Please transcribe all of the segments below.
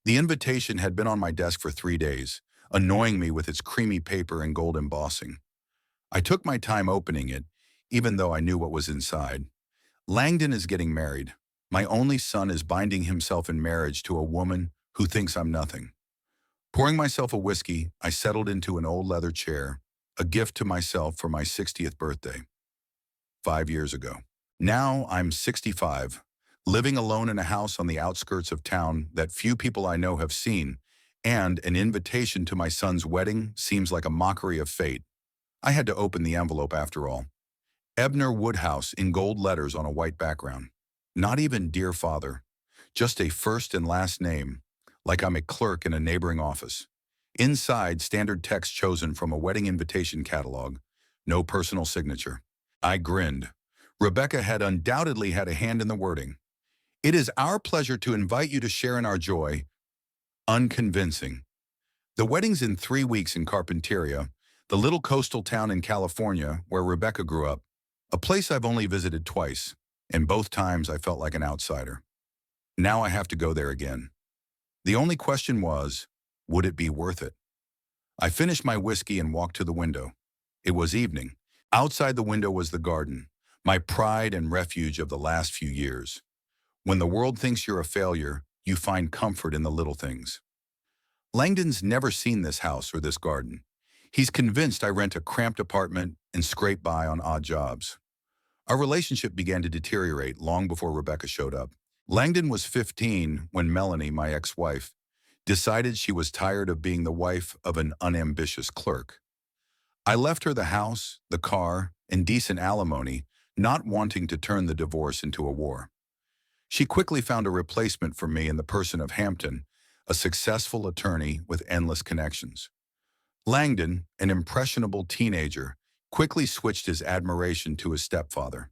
The invitation had been on my desk for 3 days, annoying me with its creamy paper and gold embossing. I took my time opening it, even though I knew what was inside. Langdon is getting married. My only son is binding himself in marriage to a woman who thinks I'm nothing. Pouring myself a whiskey, I settled into an old leather chair, a gift to myself for my 60th birthday, 5 years ago. Now I'm 65, living alone in a house on the outskirts of town that few people I know have seen, and an invitation to my son's wedding seems like a mockery of fate. I had to open the envelope after all. Ebner Woodhouse in gold letters on a white background. Not even dear father, just a first and last name, like I'm a clerk in a neighboring office. Inside, standard text chosen from a wedding invitation catalog. No personal signature. I grinned. Rebecca had undoubtedly had a hand in the wording. It is our pleasure to invite you to share in our joy. Unconvincing. The wedding's in 3 weeks in Carpinteria, the little coastal town in California where Rebecca grew up, a place I've only visited twice, and both times I felt like an outsider. Now I have to go there again. The only question was, would it be worth it? I finished my whiskey and walked to the window. It was evening. Outside the window was the garden, my pride and refuge of the last few years. When the world thinks you're a failure, you find comfort in the little things. Langdon's never seen this house or this garden. He's convinced I rent a cramped apartment and scrape by on odd jobs. Our relationship began to deteriorate long before Rebecca showed up. Langdon was 15 when Melanie, my ex-wife, decided she was tired of being the wife of an unambitious clerk. I left her the house, the car, and decent alimony, not wanting to turn the divorce into a war. She quickly found a replacement for me in the person of Hampton, a successful attorney with endless connections. Langdon, an impressionable teenager, quickly switched his admiration to his stepfather.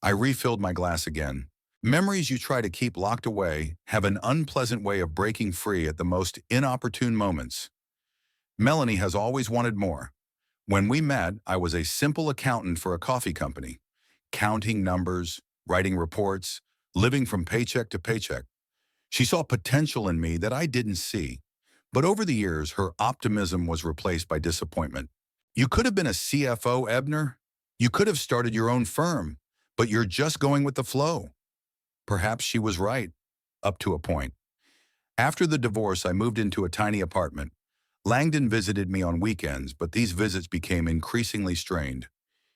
I refilled my glass again. Memories you try to keep locked away have an unpleasant way of breaking free at the most inopportune moments. Melanie has always wanted more. When we met, I was a simple accountant for a coffee company, counting numbers, writing reports, living from paycheck to paycheck. She saw potential in me that I didn't see. But over the years, her optimism was replaced by disappointment. You could have been a CFO, Ebner. You could have started your own firm, but you're just going with the flow. Perhaps she was right, up to a point. After the divorce, I moved into a tiny apartment. Langdon visited me on weekends, but these visits became increasingly strained.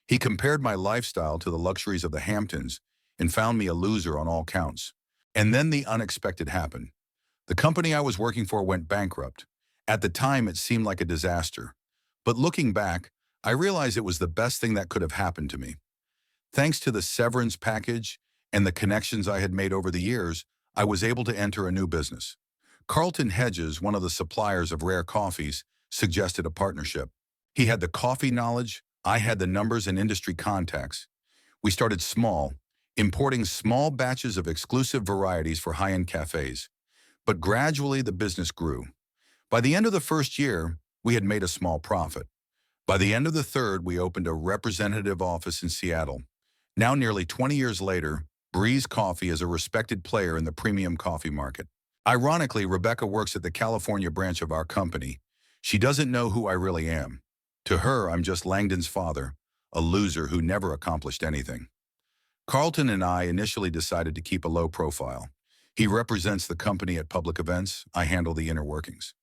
He compared my lifestyle to the luxuries of the Hamptons and found me a loser on all counts. And then the unexpected happened. The company I was working for went bankrupt. At the time, it seemed like a disaster. But looking back, I realized it was the best thing that could have happened to me. Thanks to the severance package and the connections I had made over the years, I was able to enter a new business. Carlton Hedges, one of the suppliers of rare coffees, suggested a partnership. He had the coffee knowledge, I had the numbers and industry contacts. We started small, importing small batches of exclusive varieties for high-end cafes. But gradually the business grew. By the end of the first year, we had made a small profit. By the end of the third, we opened a representative office in Seattle. Now, nearly 20 years later, Breeze Coffee is a respected player in the premium coffee market. Ironically, Rebecca works at the California branch of our company. She doesn't know who I really am. To her, I'm just Langdon's father, a loser who never accomplished anything. Carlton and I initially decided to keep a low profile. He represents the company at public events. I handle the inner workings.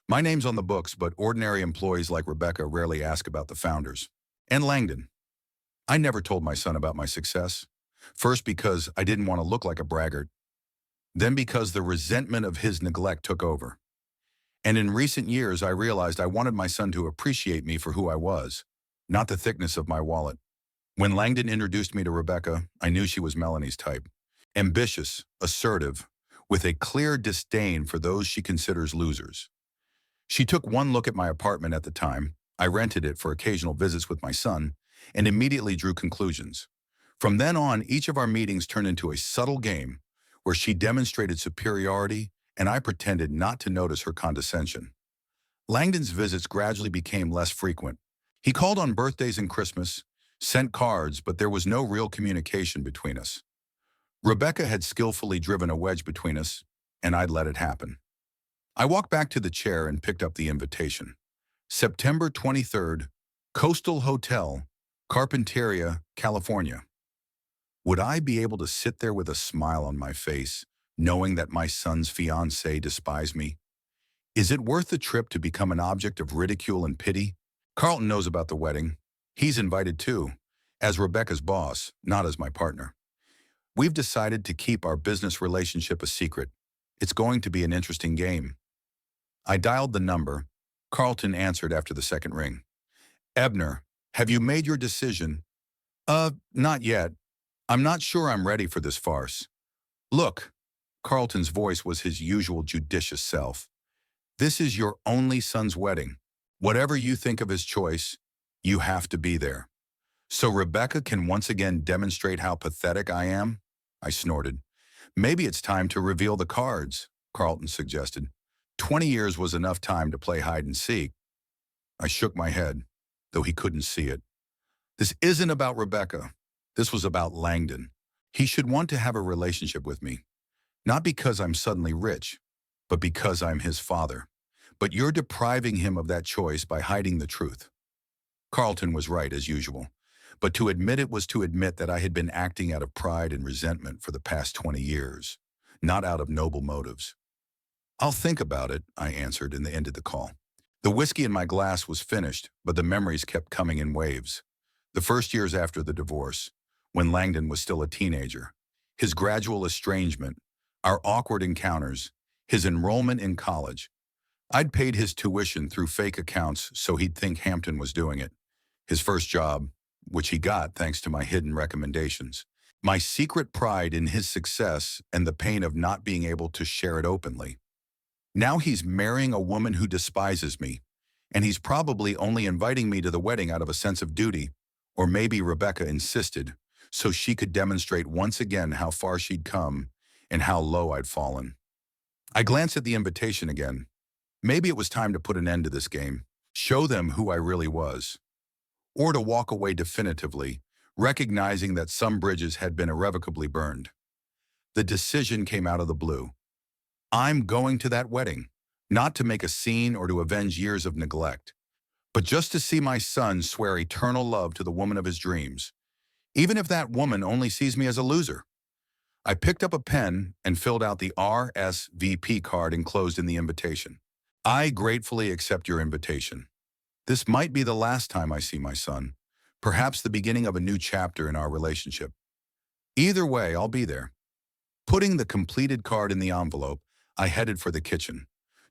My name's on the books, but ordinary employees like Rebecca rarely ask about the founders. And Langdon. I never told my son about my success. First because I didn't want to look like a braggart. Then because the resentment of his neglect took over. And in recent years, I realized I wanted my son to appreciate me for who I was, not the thickness of my wallet. When Langdon introduced me to Rebecca, I knew she was Melanie's type. Ambitious, assertive, with a clear disdain for those she considers losers. She took one look at my apartment at the time. I rented it for occasional visits with my son, and immediately drew conclusions. From then on, each of our meetings turned into a subtle game where she demonstrated superiority and I pretended not to notice her condescension. Langdon's visits gradually became less frequent. He called on birthdays and Christmas, sent cards, but there was no real communication between us. Rebecca had skillfully driven a wedge between us, and I'd let it happen. I walked back to the chair and picked up the invitation. September 23rd, Coastal Hotel, Carpinteria, California. Would I be able to sit there with a smile on my face, knowing that my son's fiancée despised me? Is it worth the trip to become an object of ridicule and pity? Carlton knows about the wedding. He's invited too, as Rebecca's boss, not as my partner. We've decided to keep our business relationship a secret. It's going to be an interesting game. I dialed the number. Carlton answered after the second ring. Ebner, have you made your decision? Not yet. I'm not sure I'm ready for this farce. Look, Carlton's voice was his usual judicious self. This is your only son's wedding. Whatever you think of his choice, you have to be there. So Rebecca can once again demonstrate how pathetic I am? I snorted. Maybe it's time to reveal the cards, Carlton suggested. 20 years was enough time to play hide and seek. I shook my head, though he couldn't see it. This isn't about Rebecca. This was about Langdon. He should want to have a relationship with me, not because I'm suddenly rich, but because I'm his father. But you're depriving him of that choice by hiding the truth. Carlton was right, as usual, but to admit it was to admit that I had been acting out of pride and resentment for the past 20 years, not out of noble motives. I'll think about it, I answered, and ended the call. The whiskey in my glass was finished, but the memories kept coming in waves. The first years after the divorce, when Langdon was still a teenager, his gradual estrangement, our awkward encounters, his enrollment in college. I'd paid his tuition through fake accounts so he'd think Hampton was doing it. His first job, which he got thanks to my hidden recommendations. My secret pride in his success and the pain of not being able to share it openly. Now he's marrying a woman who despises me, and he's probably only inviting me to the wedding out of a sense of duty, or maybe Rebecca insisted, so she could demonstrate once again how far she'd come and how low I'd fallen. I glanced at the invitation again. Maybe it was time to put an end to this game, show them who I really was, or to walk away definitively, recognizing that some bridges had been irrevocably burned. The decision came out of the blue. I'm going to that wedding, not to make a scene or to avenge years of neglect, but just to see my son swear eternal love to the woman of his dreams, even if that woman only sees me as a loser. I picked up a pen and filled out the RSVP card enclosed in the invitation. I gratefully accept your invitation. This might be the last time I see my son, perhaps the beginning of a new chapter in our relationship. Either way, I'll be there. Putting the completed card in the envelope, I headed for the kitchen.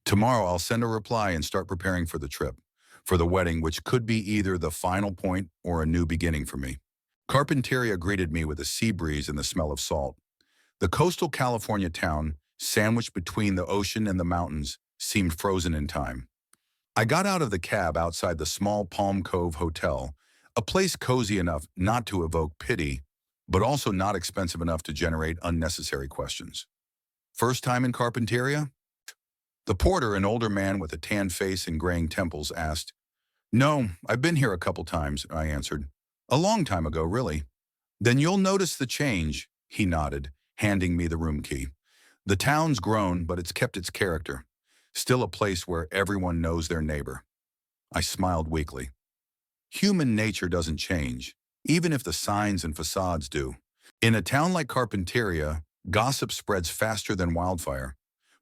Tomorrow I'll send a reply and start preparing for the trip, for the wedding, which could be either the final point or a new beginning for me. Carpinteria greeted me with a sea breeze and the smell of salt. The coastal California town, sandwiched between the ocean and the mountains, seemed frozen in time. I got out of the cab outside the small Palm Cove Hotel, a place cozy enough not to evoke pity, but also not expensive enough to generate unnecessary questions. First time in Carpinteria? The porter, an older man with a tan face and graying temples, asked. No, I've been here a couple times, I answered. A long time ago, really. Then you'll notice the change, he nodded, handing me the room key. The town's grown, but it's kept its character. Still a place where everyone knows their neighbor. I smiled weakly. Human nature doesn't change, even if the signs and facades do. In a town like Carpinteria, gossip spreads faster than wildfire.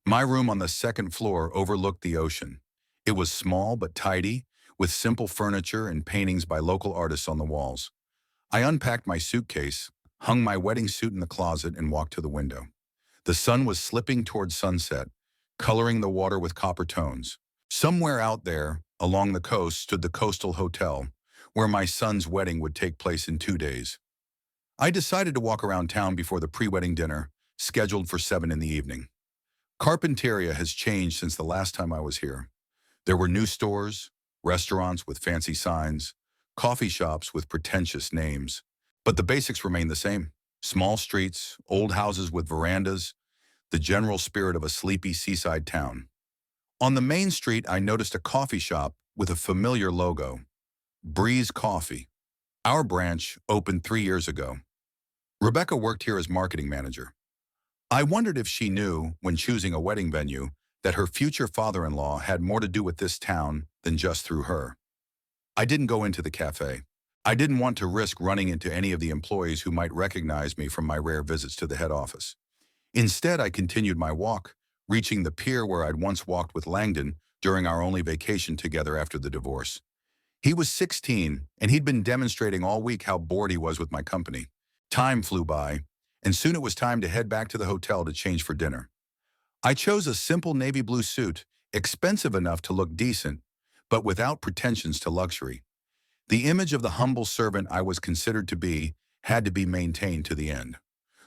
My room on the second floor overlooked the ocean. It was small but tidy, with simple furniture and paintings by local artists on the walls. I unpacked my suitcase, hung my wedding suit in the closet, and walked to the window. The sun was slipping toward sunset, coloring the water with copper tones. Somewhere out there, along the coast, stood the Coastal Hotel, where my son's wedding would take place in 2 days. I decided to walk around town before the pre-wedding dinner, scheduled for 7 in the evening. Carpinteria has changed since the last time I was here. There were new stores, restaurants with fancy signs, coffee shops with pretentious names. But the basics remain the same. Small streets, old houses with verandas, the general spirit of a sleepy seaside town. On the main street, I noticed a coffee shop with a familiar logo, Breeze Coffee. Our branch opened 3 years ago. Rebecca worked here as marketing manager. I wondered if she knew, when choosing a wedding venue, that her future father-in-law had more to do with this town than just through her. I didn't go into the cafe. I didn't want to risk running into any of the employees who might recognize me from my rare visits to the head office. Instead, I continued my walk, reaching the pier where I'd once walked with Langdon during our only vacation together after the divorce. He was 16, and he'd been demonstrating all week how bored he was with my company. Time flew by, and soon it was time to head back to the hotel to change for dinner. I chose a simple navy blue suit, expensive enough to look decent, but without pretensions to luxury. The image of the humble servant I was considered to be had to be maintained to the end.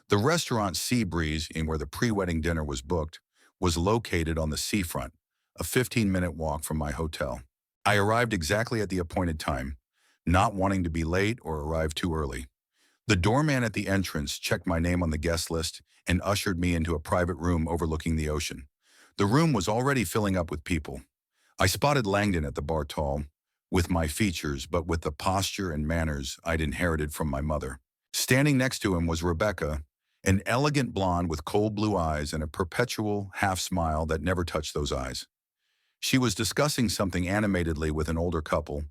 The restaurant Sea Breeze, in where the pre-wedding dinner was booked, was located on the seafront, a 15-minute walk from my hotel. I arrived exactly at the appointed time, not wanting to be late or arrive too early. The doorman at the entrance checked my name on the guest list and ushered me into a private room overlooking the ocean. The room was already filling up with people. I spotted Langdon at the bar tall, with my features but with the posture and manners I'd inherited from my mother. Standing next to him was Rebecca, an elegant blonde with cold blue eyes and a perpetual half-smile that never touched those eyes. She was discussing something animatedly with an older couple,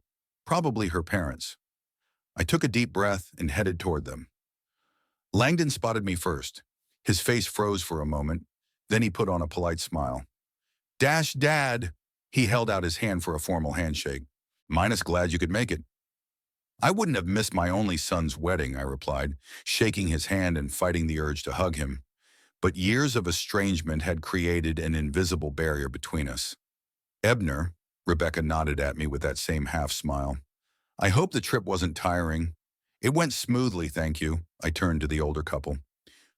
probably her parents. I took a deep breath and headed toward them. Langdon spotted me first. His face froze for a moment, then he put on a polite smile. "Dash, Dad!" He held out his hand for a formal handshake. "Minus glad you could make it." "I wouldn't have missed my only son's wedding," I replied, shaking his hand and fighting the urge to hug him. But years of estrangement had created an invisible barrier between us. "Ebner," Rebecca nodded at me with that same half-smile. "I hope the trip wasn't tiring." "It went smoothly, thank you," I turned to the older couple.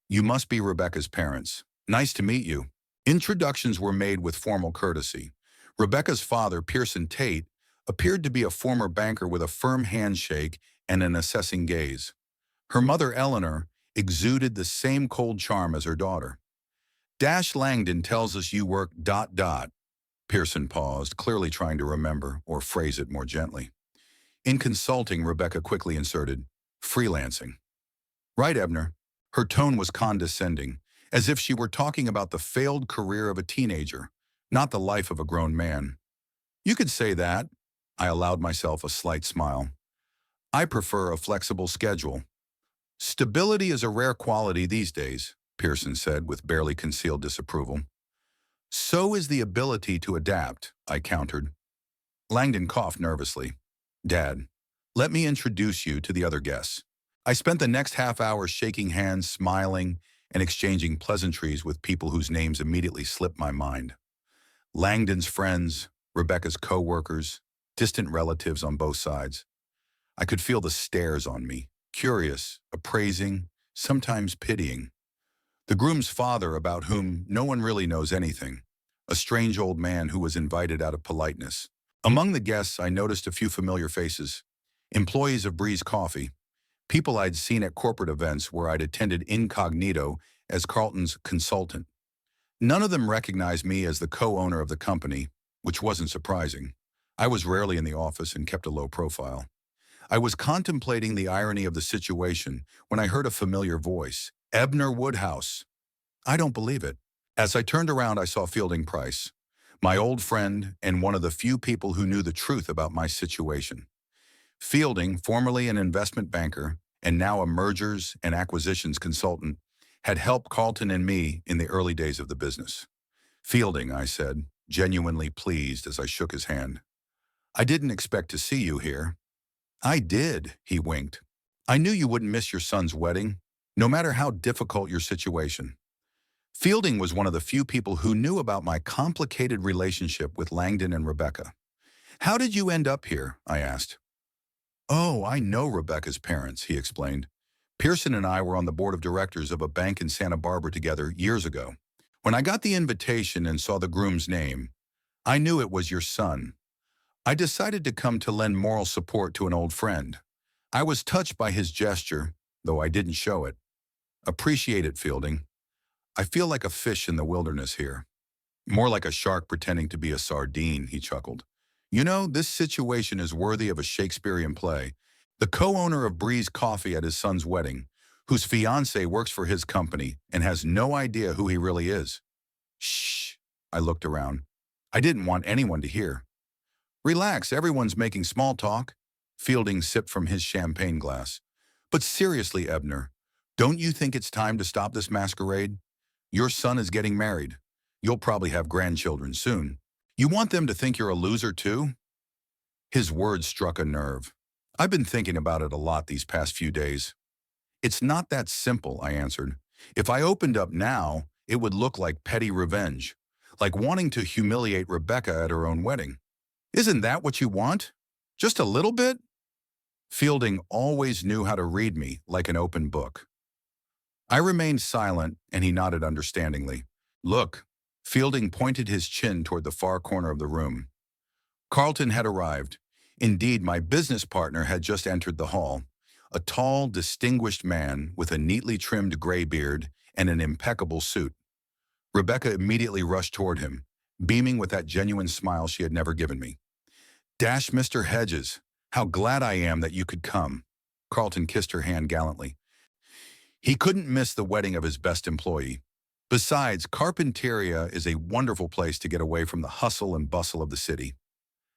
"You must be Rebecca's parents. Nice to meet you." Introductions were made with formal courtesy. Rebecca's father, Pearson Tate, appeared to be a former banker with a firm handshake and an assessing gaze. Her mother, Eleanor, exuded the same cold charm as her daughter. "Dash Langdon tells us you work ... Pearson paused, clearly trying to remember or phrase it more gently. "In consulting," Rebecca quickly inserted, "freelancing." "Right, Ebner." Her tone was condescending, as if she were talking about the failed career of a teenager, not the life of a grown man. "You could say that." I allowed myself a slight smile. "I prefer a flexible schedule." "Stability is a rare quality these days," Pearson said with barely concealed disapproval. "So is the ability to adapt," I countered. Langdon coughed nervously. "Dad, let me introduce you to the other guests." I spent the next half hour shaking hands, smiling, and exchanging pleasantries with people whose names immediately slipped my mind. Langdon's friends, Rebecca's co-workers, distant relatives on both sides. I could feel the stares on me, curious, appraising, sometimes pitying. The groom's father, about whom no one really knows anything, a strange old man who was invited out of politeness. Among the guests, I noticed a few familiar faces, employees of Breeze Coffee, people I'd seen at corporate events where I'd attended incognito as Carlton's consultant. None of them recognized me as the co-owner of the company, which wasn't surprising. I was rarely in the office and kept a low profile. I was contemplating the irony of the situation when I heard a familiar voice, "Ebner Woodhouse." I don't believe it. As I turned around, I saw Fielding Price, my old friend and one of the few people who knew the truth about my situation. Fielding, formerly an investment banker and now a mergers and acquisitions consultant, had helped Carlton and me in the early days of the business. "Fielding," I said, genuinely pleased as I shook his hand. "I didn't expect to see you here." "I did," he winked. "I knew you wouldn't miss your son's wedding, no matter how difficult your situation." Fielding was one of the few people who knew about my complicated relationship with Langdon and Rebecca. "How did you end up here?" I asked. "Oh, I know Rebecca's parents," he explained. "Pearson and I were on the board of directors of a bank in Santa Barbara together years ago. When I got the invitation and saw the groom's name, I knew it was your son. I decided to come to lend moral support to an old friend. I was touched by his gesture, though I didn't show it." "Appreciate it, Fielding. I feel like a fish in the wilderness here." "More like a shark pretending to be a sardine," he chuckled. "You know, this situation is worthy of a Shakespearean play. The co-owner of Breeze Coffee at his son's wedding, whose fiancée works for his company and has no idea who he really is." "Shh." I looked around. I didn't want anyone to hear. Relax, everyone's making small talk. Fielding sipped from his champagne glass. But seriously, Ebner, don't you think it's time to stop this masquerade? Your son is getting married. You'll probably have grandchildren soon. You want them to think you're a loser too? His words struck a nerve. I've been thinking about it a lot these past few days. It's not that simple, I answered. If I opened up now, it would look like petty revenge, like wanting to humiliate Rebecca at her own wedding. Isn't that what you want? Just a little bit? Fielding always knew how to read me like an open book. I remained silent, and he nodded understandingly. Look, Fielding pointed his chin toward the far corner of the room. Carlton had arrived. Indeed, my business partner had just entered the hall, a tall, distinguished man with a neatly trimmed gray beard and an impeccable suit. Rebecca immediately rushed toward him, beaming with that genuine smile she had never given me. Mr. Hedges, how glad I am that you could come. Carlton kissed her hand gallantly. He couldn't miss the wedding of his best employee. Besides, Carpinteria is a wonderful place to get away from the hustle and bustle of the city.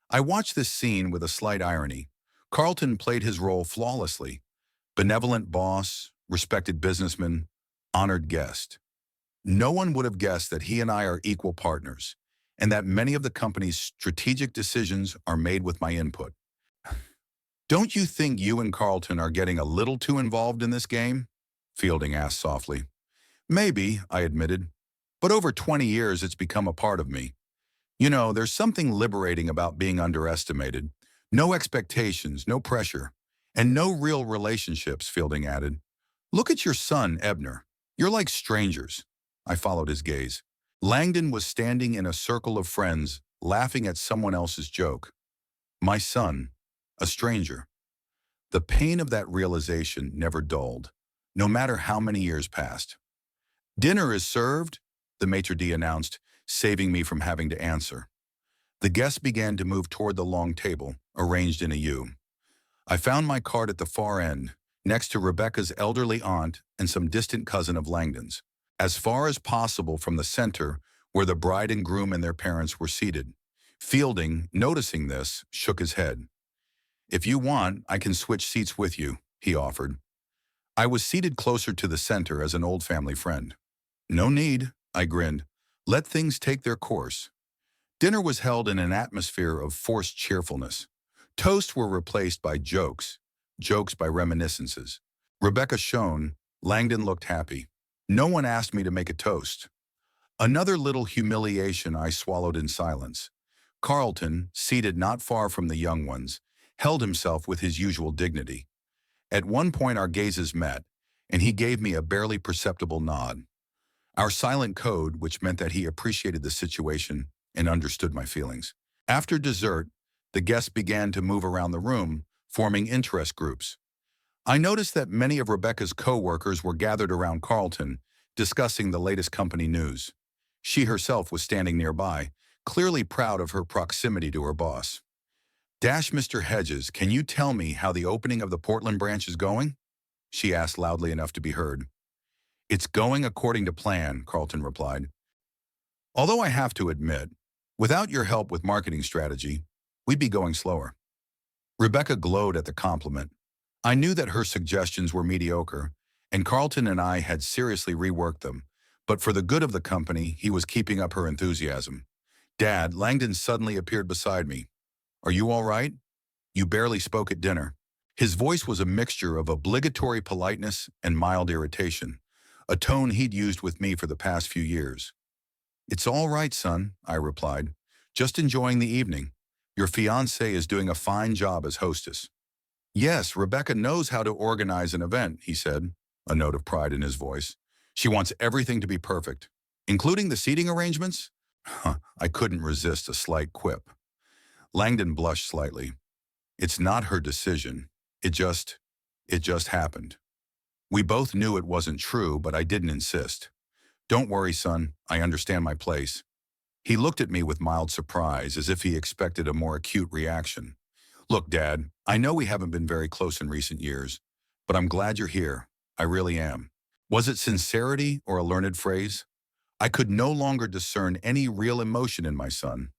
I watched this scene with a slight irony. Carlton played his role flawlessly. Benevolent boss, respected businessman, honored guest. No one would have guessed that he and I are equal partners, and that many of the company's strategic decisions are made with my input. Don't you think you and Carlton are getting a little too involved in this game? Fielding asked softly. Maybe, I admitted, but over 20 years it's become a part of me. You know, there's something liberating about being underestimated. No expectations, no pressure, and no real relationships, Fielding added. Look at your son, Ebner. You're like strangers. I followed his gaze. Langdon was standing in a circle of friends, laughing at someone else's joke. My son, a stranger. The pain of that realization never dulled, no matter how many years passed. Dinner is served, the maitre d' announced, saving me from having to answer. The guests began to move toward the long table, arranged in a U. I found my cart at the far end, next to Rebecca's elderly aunt and some distant cousin of Langdon's, as far as possible from the center where the bride and groom and their parents were seated. Fielding, noticing this, shook his head. If you want, I can switch seats with you, he offered. I was seated closer to the center as an old family friend. No need, I grinned. Let things take their course. Dinner was held in an atmosphere of forced cheerfulness. Toasts were replaced by jokes by reminiscences. Rebecca shone, Langdon looked happy. No one asked me to make a toast. Another little humiliation I swallowed in silence. Carlton, seated not far from the young ones, held himself with his usual dignity. At one point our gazes met, and he gave me a barely perceptible nod. Our silent code, which meant that he appreciated the situation and understood my feelings. After dessert, the guests began to move around the room, forming interest groups. I noticed that many of Rebecca's co-workers were gathered around Carlton, discussing the latest company news. She herself was standing nearby, clearly proud of her proximity to her boss. Mr. Hedges, can you tell me how the opening of the Portland branch is going? She asked loudly enough to be heard. It's going according to plan, Carlton replied. Although I have to admit, without your help with marketing strategy, we'd be going slower. Rebecca glowed at the compliment. I knew that her suggestions were mediocre, and Carlton and I had seriously reworked them, but for the good of the company, he was keeping up her enthusiasm. Dad, Langdon suddenly appeared beside me. Are you all right? You barely spoke at dinner. His voice was a mixture of obligatory politeness and mild irritation, a tone he'd used with me for the past few years. It's all right, son, I replied. Just enjoying the evening. Your fiancée is doing a fine job as hostess. Yes, Rebecca knows how to organize an event, he said, a note of pride in his voice. She wants everything to be perfect, including the seating arrangements. I couldn't resist a slight quip. Langdon blushed slightly. It's not her decision. It just happened. We both knew it wasn't true, but I didn't insist. Don't worry, son. I understand my place. He looked at me with mild surprise, as if he expected a more acute reaction. Look, Dad, I know we haven't been very close in recent years, but I'm glad you're here. I really am. Was it sincerity or a learned phrase? I could no longer discern any real emotion in my son.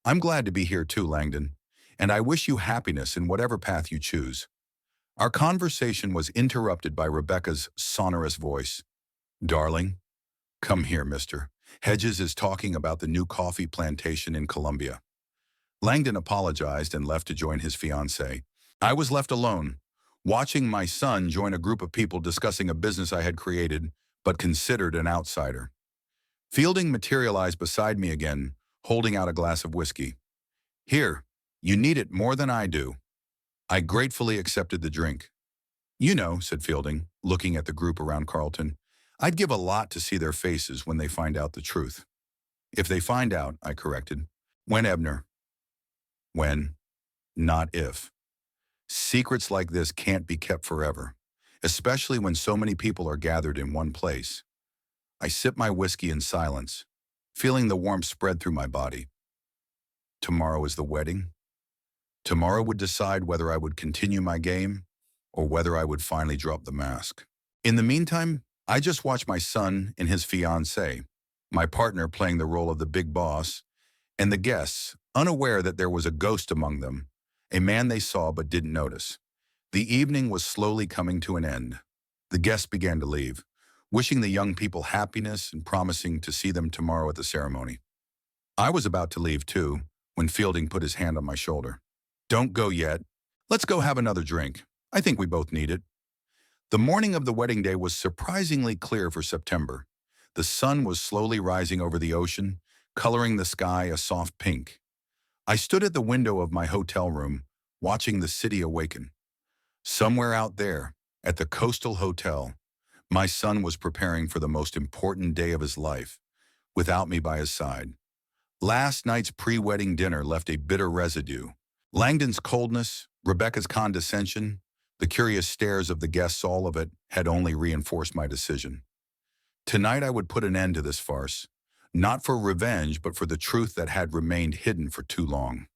I'm glad to be here too, Langdon, and I wish you happiness in whatever path you choose. Our conversation was interrupted by Rebecca's sonorous voice. Darling, come here, mister. Hedges is talking about the new coffee plantation in Colombia. Langdon apologized and left to join his fiancée. I was left alone, watching my son join a group of people discussing a business I had created, but considered an outsider. Fielding materialized beside me again, holding out a glass of whiskey. Here, you need it more than I do. I gratefully accepted the drink. You know, said Fielding, looking at the group around Carlton, I'd give a lot to see their faces when they find out the truth. If they find out, I corrected. When, Ebner? When, not if. Secrets like this can't be kept forever, especially when so many people are gathered in one place. I sipped my whiskey in silence, feeling the warmth spread through my body. Tomorrow is the wedding. Tomorrow would decide whether I would continue my game or whether I would finally drop the mask. In the meantime, I just watched my son and his fiancée, my partner playing the role of the big boss, and the guests, unaware that there was a ghost among them, a man they saw but didn't notice. The evening was slowly coming to an end. The guests began to leave, wishing the young people happiness and promising to see them tomorrow at the ceremony. I was about to leave too, when Fielding put his hand on my shoulder. Don't go yet. Let's go have another drink. I think we both need it. The morning of the wedding day was surprisingly clear for September. The sun was slowly rising over the ocean, coloring the sky a soft pink. I stood at the window of my hotel room, watching the city awaken. Somewhere out there, at the coastal hotel, my son was preparing for the most important day of his life, without me by his side. Last night's pre-wedding dinner left a bitter residue. Langdon's coldness, Rebecca's condescension, the curious stares of the guests, all of it had only reinforced my decision. Tonight I would put an end to this farce, not for revenge, but for the truth that had remained hidden for too long.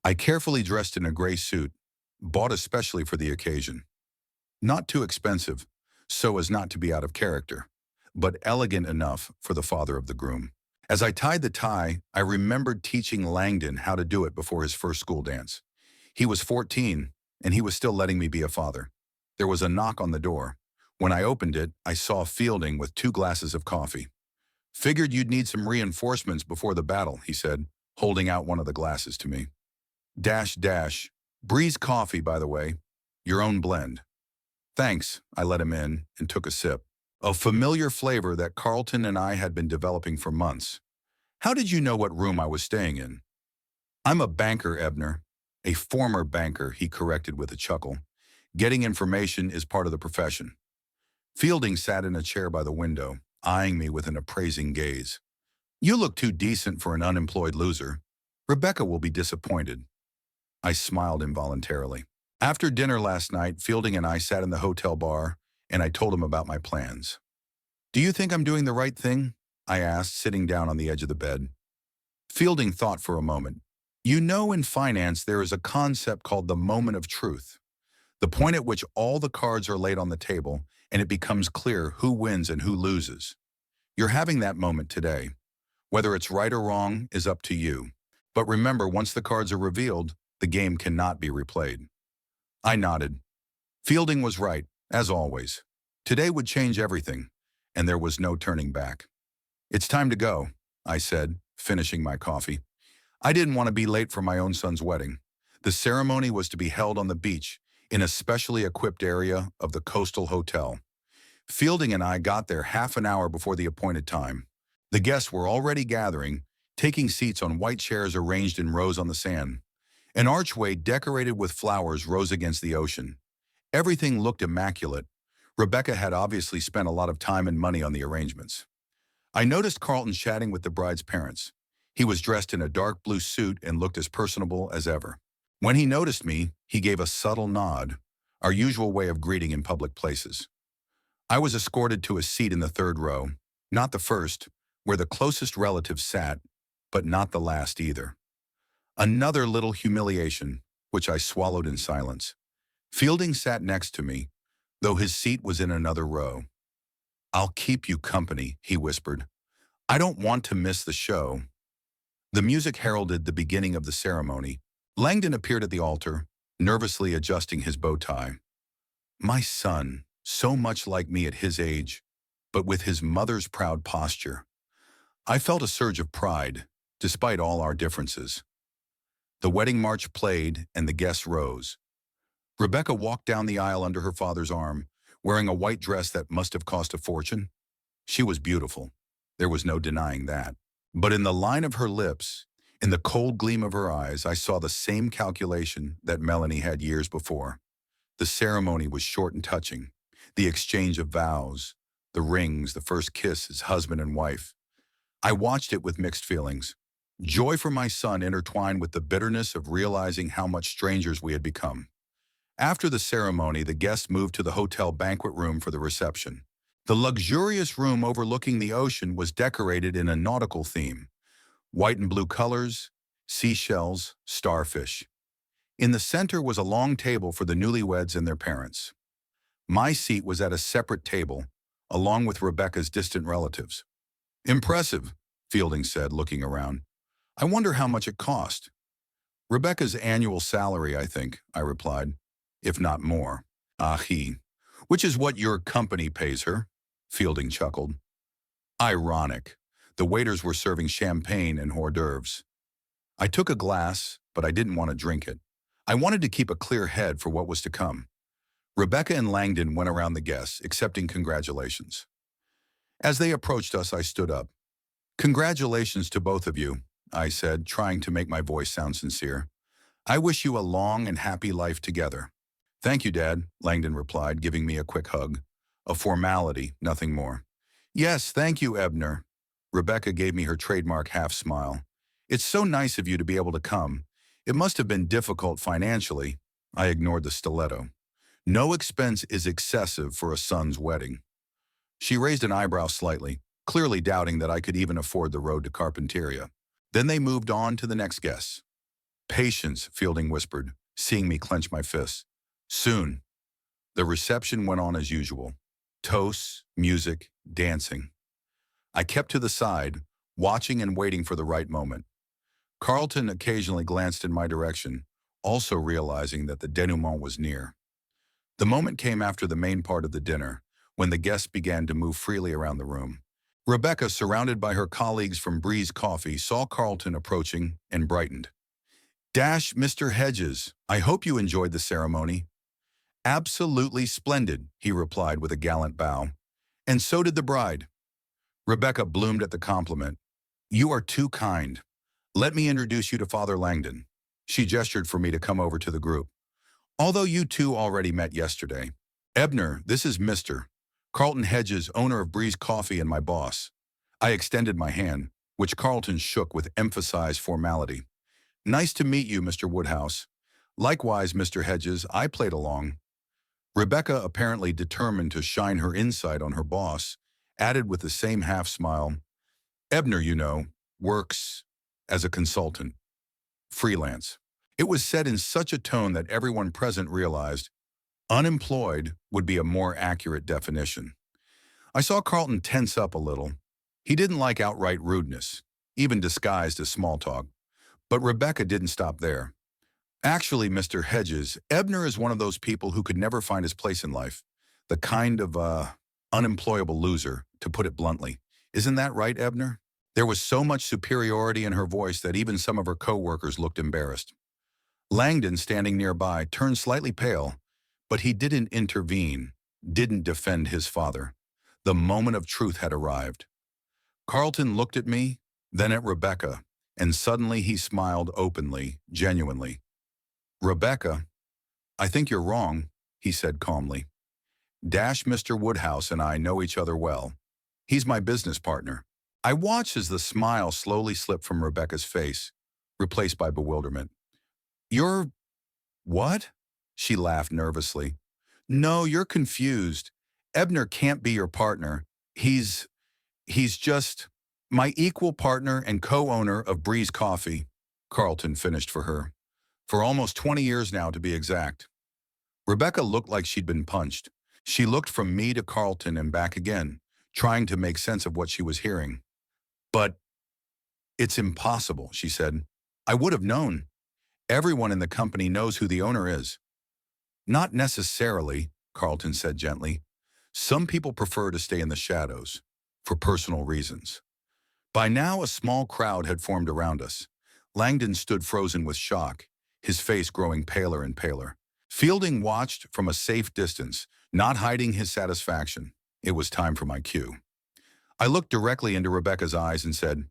I carefully dressed in a gray suit, bought especially for the occasion. Not too expensive, so as not to be out of character, but elegant enough for the father of the groom. As I tied the tie, I remembered teaching Langdon how to do it before his first school dance. He was 14, and he was still letting me be a father. There was a knock on the door. When I opened it, I saw Fielding with 2 glasses of coffee. Figured you'd need some reinforcements before the battle, he said, holding out one of the glasses to me. Breeze coffee, by the way. Your own blend. Thanks, I let him in and took a sip. A familiar flavor that Carlton and I had been developing for months. How did you know what room I was staying in? I'm a banker, Ebner. A former banker, he corrected with a chuckle. Getting information is part of the profession. Fielding sat in a chair by the window, eyeing me with an appraising gaze. You look too decent for an unemployed loser. Rebecca will be disappointed. I smiled involuntarily. After dinner last night, Fielding and I sat in the hotel bar, and I told him about my plans. Do you think I'm doing the right thing? I asked, sitting down on the edge of the bed. Fielding thought for a moment. You know, in finance, there is a concept called the moment of truth, the point at which all the cards are laid on the table and it becomes clear who wins and who loses. You're having that moment today. Whether it's right or wrong is up to you. But remember, once the cards are revealed, the game cannot be replayed. I nodded. Fielding was right, as always. Today would change everything, and there was no turning back. It's time to go, I said, finishing my coffee. I didn't want to be late for my own son's wedding. The ceremony was to be held on the beach, in a specially equipped area of the coastal hotel. Fielding and I got there half an hour before the appointed time. The guests were already gathering, taking seats on white chairs arranged in rows on the sand. An archway decorated with flowers rose against the ocean. Everything looked immaculate. Rebecca had obviously spent a lot of time and money on the arrangements. I noticed Carlton chatting with the bride's parents. He was dressed in a dark blue suit and looked as personable as ever. When he noticed me, he gave a subtle nod, our usual way of greeting in public places. I was escorted to a seat in the 3rd row, not the first, where the closest relatives sat, but not the last either. Another little humiliation, which I swallowed in silence. Fielding sat next to me, though his seat was in another row. I'll keep you company, he whispered. I don't want to miss the show. The music heralded the beginning of the ceremony. Langdon appeared at the altar, nervously adjusting his bow tie. My son, so much like me at his age, but with his mother's proud posture. I felt a surge of pride, despite all our differences. The wedding march played and the guests rose. Rebecca walked down the aisle under her father's arm, wearing a white dress that must have cost a fortune. She was beautiful. There was no denying that. But in the line of her lips, in the cold gleam of her eyes, I saw the same calculation that Melanie had years before. The ceremony was short and touching. The exchange of vows, the rings, the first kiss as husband and wife. I watched it with mixed feelings. Joy for my son intertwined with the bitterness of realizing how much strangers we had become. After the ceremony, the guests moved to the hotel banquet room for the reception. The luxurious room overlooking the ocean was decorated in a nautical theme. White and blue colors, seashells, starfish. In the center was a long table for the newlyweds and their parents. My seat was at a separate table, along with Rebecca's distant relatives. Impressive, Fielding said, looking around. I wonder how much it cost. Rebecca's annual salary, I think, I replied, if not more. Which is what your company pays her, Fielding chuckled. Ironic. The waiters were serving champagne and hors d'oeuvres. I took a glass, but I didn't want to drink it. I wanted to keep a clear head for what was to come. Rebecca and Langdon went around the guests, accepting congratulations. As they approached us, I stood up. Congratulations to both of you, I said, trying to make my voice sound sincere. I wish you a long and happy life together. Thank you, Dad, Langdon replied, giving me a quick hug. A formality, nothing more. Yes, thank you, Ebner. Rebecca gave me her trademark half smile. It's so nice of you to be able to come. It must have been difficult financially. I ignored the stiletto. No expense is excessive for a son's wedding. She raised an eyebrow slightly, clearly doubting that I could even afford the road to Carpinteria. Then they moved on to the next guests. Patience, Fielding whispered, seeing me clench my fists. Soon. The reception went on as usual. Toasts, music, dancing. I kept to the side, watching and waiting for the right moment. Carlton occasionally glanced in my direction, also realizing that the denouement was near. The moment came after the main part of the dinner, when the guests began to move freely around the room. Rebecca, surrounded by her colleagues from Breeze Coffee, saw Carlton approaching and brightened. Mr. Hedges, I hope you enjoyed the ceremony. Absolutely splendid, he replied with a gallant bow. And so did the bride. Rebecca bloomed at the compliment. You are too kind. Let me introduce you to Father Langdon. She gestured for me to come over to the group. Although you two already met yesterday. Ebner, this is Mr. Carlton Hedges, owner of Breeze Coffee and my boss. I extended my hand, which Carlton shook with emphasized formality. Nice to meet you, Mr. Woodhouse. Likewise, Mr. Hedges, I played along. Rebecca, apparently determined to shine her insight on her boss, added with the same half smile, Ebner, you know, works as a consultant. Freelance. It was said in such a tone that everyone present realized unemployed would be a more accurate definition. I saw Carlton tense up a little. He didn't like outright rudeness, even disguised as small talk. But Rebecca didn't stop there. Actually, Mr. Hedges, Ebner is one of those people who could never find his place in life. The kind of, unemployable loser, to put it bluntly. Isn't that right, Ebner? There was so much superiority in her voice that even some of her co-workers looked embarrassed. Langdon, standing nearby, turned slightly pale, but he didn't intervene, didn't defend his father. The moment of truth had arrived. Carlton looked at me, then at Rebecca, and suddenly he smiled openly, genuinely. Rebecca, I think you're wrong, he said calmly. Mr. Woodhouse and I know each other well. He's my business partner. I watched as the smile slowly slipped from Rebecca's face, replaced by bewilderment. You're... what? She laughed nervously. No, you're confused. Ebner can't be your partner. He's just my equal partner and co-owner of Breeze Coffee, Carlton finished for her. For almost 20 years now, to be exact. Rebecca looked like she'd been punched. She looked from me to Carlton and back again, trying to make sense of what she was hearing. But it's impossible, she said. I would have known. Everyone in the company knows who the owner is. Not necessarily, Carlton said gently. Some people prefer to stay in the shadows, for personal reasons. By now, a small crowd had formed around us. Langdon stood frozen with shock, his face growing paler and paler. Fielding watched from a safe distance, not hiding his satisfaction. It was time for my cue. I looked directly into Rebecca's eyes and said,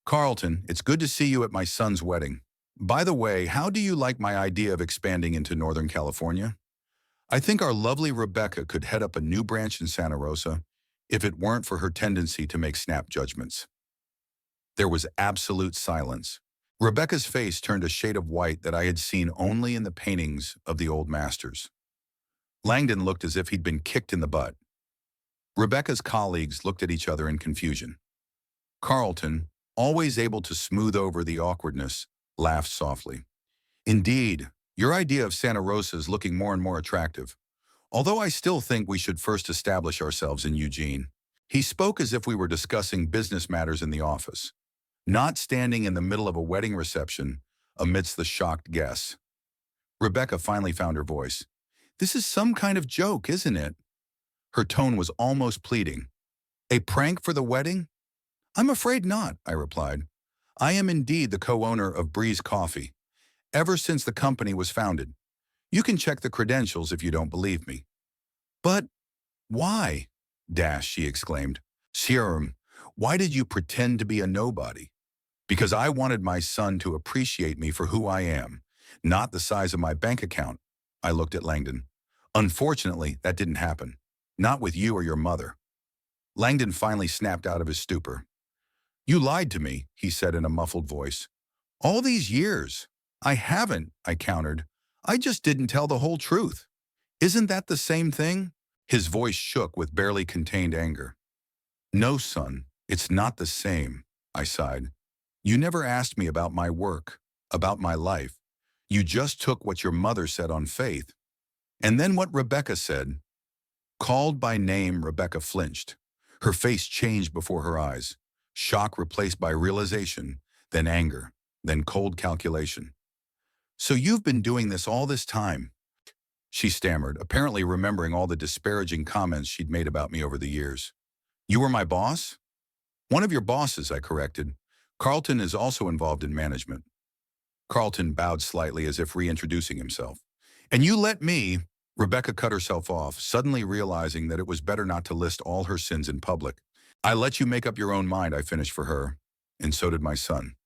Carlton, it's good to see you at my son's wedding. By the way, how do you like my idea of expanding into Northern California? I think our lovely Rebecca could head up a new branch in Santa Rosa if it weren't for her tendency to make snap judgments. There was absolute silence. Rebecca's face turned a shade of white that I had seen only in the paintings of the old masters. Langdon looked as if he'd been kicked in the butt. Rebecca's colleagues looked at each other in confusion. Carlton, always able to smooth over the awkwardness, laughed softly. Indeed, your idea of Santa Rosa is looking more and more attractive. Although I still think we should first establish ourselves in Eugene. He spoke as if we were discussing business matters in the office, not standing in the middle of a wedding reception amidst the shocked guests. Rebecca finally found her voice. This is some kind of joke, isn't it? Her tone was almost pleading. A prank for the wedding? I'm afraid not, I replied. I am indeed the co-owner of Breeze Coffee, ever since the company was founded. You can check the credentials if you don't believe me. But why? She exclaimed. Serum, why did you pretend to be a nobody? Because I wanted my son to appreciate me for who I am, not the size of my bank account. I looked at Langdon. Unfortunately, that didn't happen. Not with you or your mother. Langdon finally snapped out of his stupor. You lied to me, he said in a muffled voice. All these years. I haven't, I countered. I just didn't tell the whole truth. Isn't that the same thing? His voice shook with barely contained anger. No, son, it's not the same, I sighed. You never asked me about my work, about my life. You just took what your mother said on faith. And then what Rebecca said. Called by name, Rebecca flinched. Her face changed before her eyes. Shock replaced by realization, then anger, then cold calculation. So you've been doing this all this time, she stammered, apparently remembering all the disparaging comments she'd made about me over the years. You were my boss? One of your bosses, I corrected. Carlton is also involved in management. Carlton bowed slightly as if reintroducing himself. And you let me, Rebecca cut herself off, suddenly realizing that it was better not to list all her sins in public. I let you make up your own mind, I finished for her, and so did my son.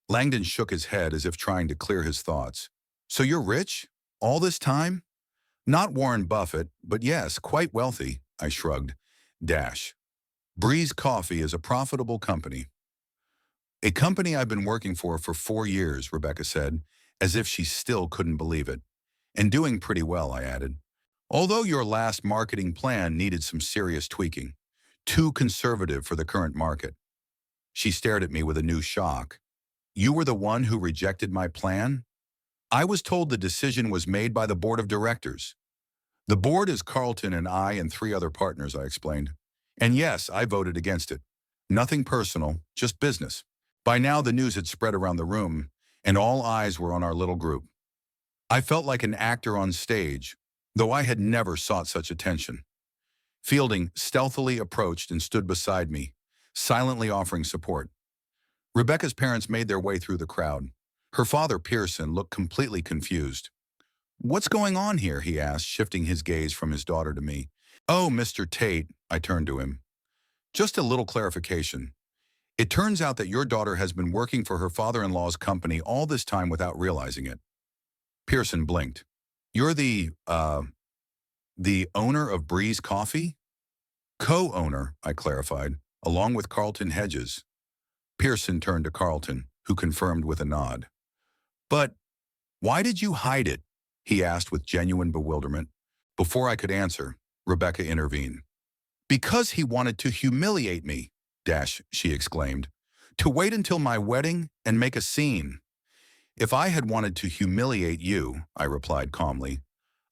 Langdon shook his head as if trying to clear his thoughts. So you're rich? All this time? Not Warren Buffett, but yes, quite wealthy, I shrugged. Breeze Coffee is a profitable company. A company I've been working for 4 years, Rebecca said, as if she still couldn't believe it. And doing pretty well, I added. Although your last marketing plan needed some serious tweaking. Too conservative for the current market. She stared at me with a new shock. You were the one who rejected my plan? I was told the decision was made by the board of directors. The board is Carlton and I and 3 other partners, I explained. And yes, I voted against it. Nothing personal, just business. By now, the news had spread around the room, and all eyes were on our little group. I felt like an actor on stage, though I had never sought such attention. Fielding stealthily approached and stood beside me, silently offering support. Rebecca's parents made their way through the crowd. Her father, Pearson, looked completely confused. What's going on here? He asked, shifting his gaze from his daughter to me. Oh, Mr. Tate, I turned to him. Just a little clarification. It turns out that your daughter has been working for her father-in-law's company all this time without realizing it. Pearson blinked. You're the owner of Breeze Coffee? Co-owner, I clarified, along with Carlton Hedges. Pearson turned to Carlton, who confirmed with a nod. But why did you hide it? He asked with genuine bewilderment. Before I could answer, Rebecca intervened. Because he wanted to humiliate me, she exclaimed. To wait until my wedding and make a scene. If I had wanted to humiliate you, I replied calmly,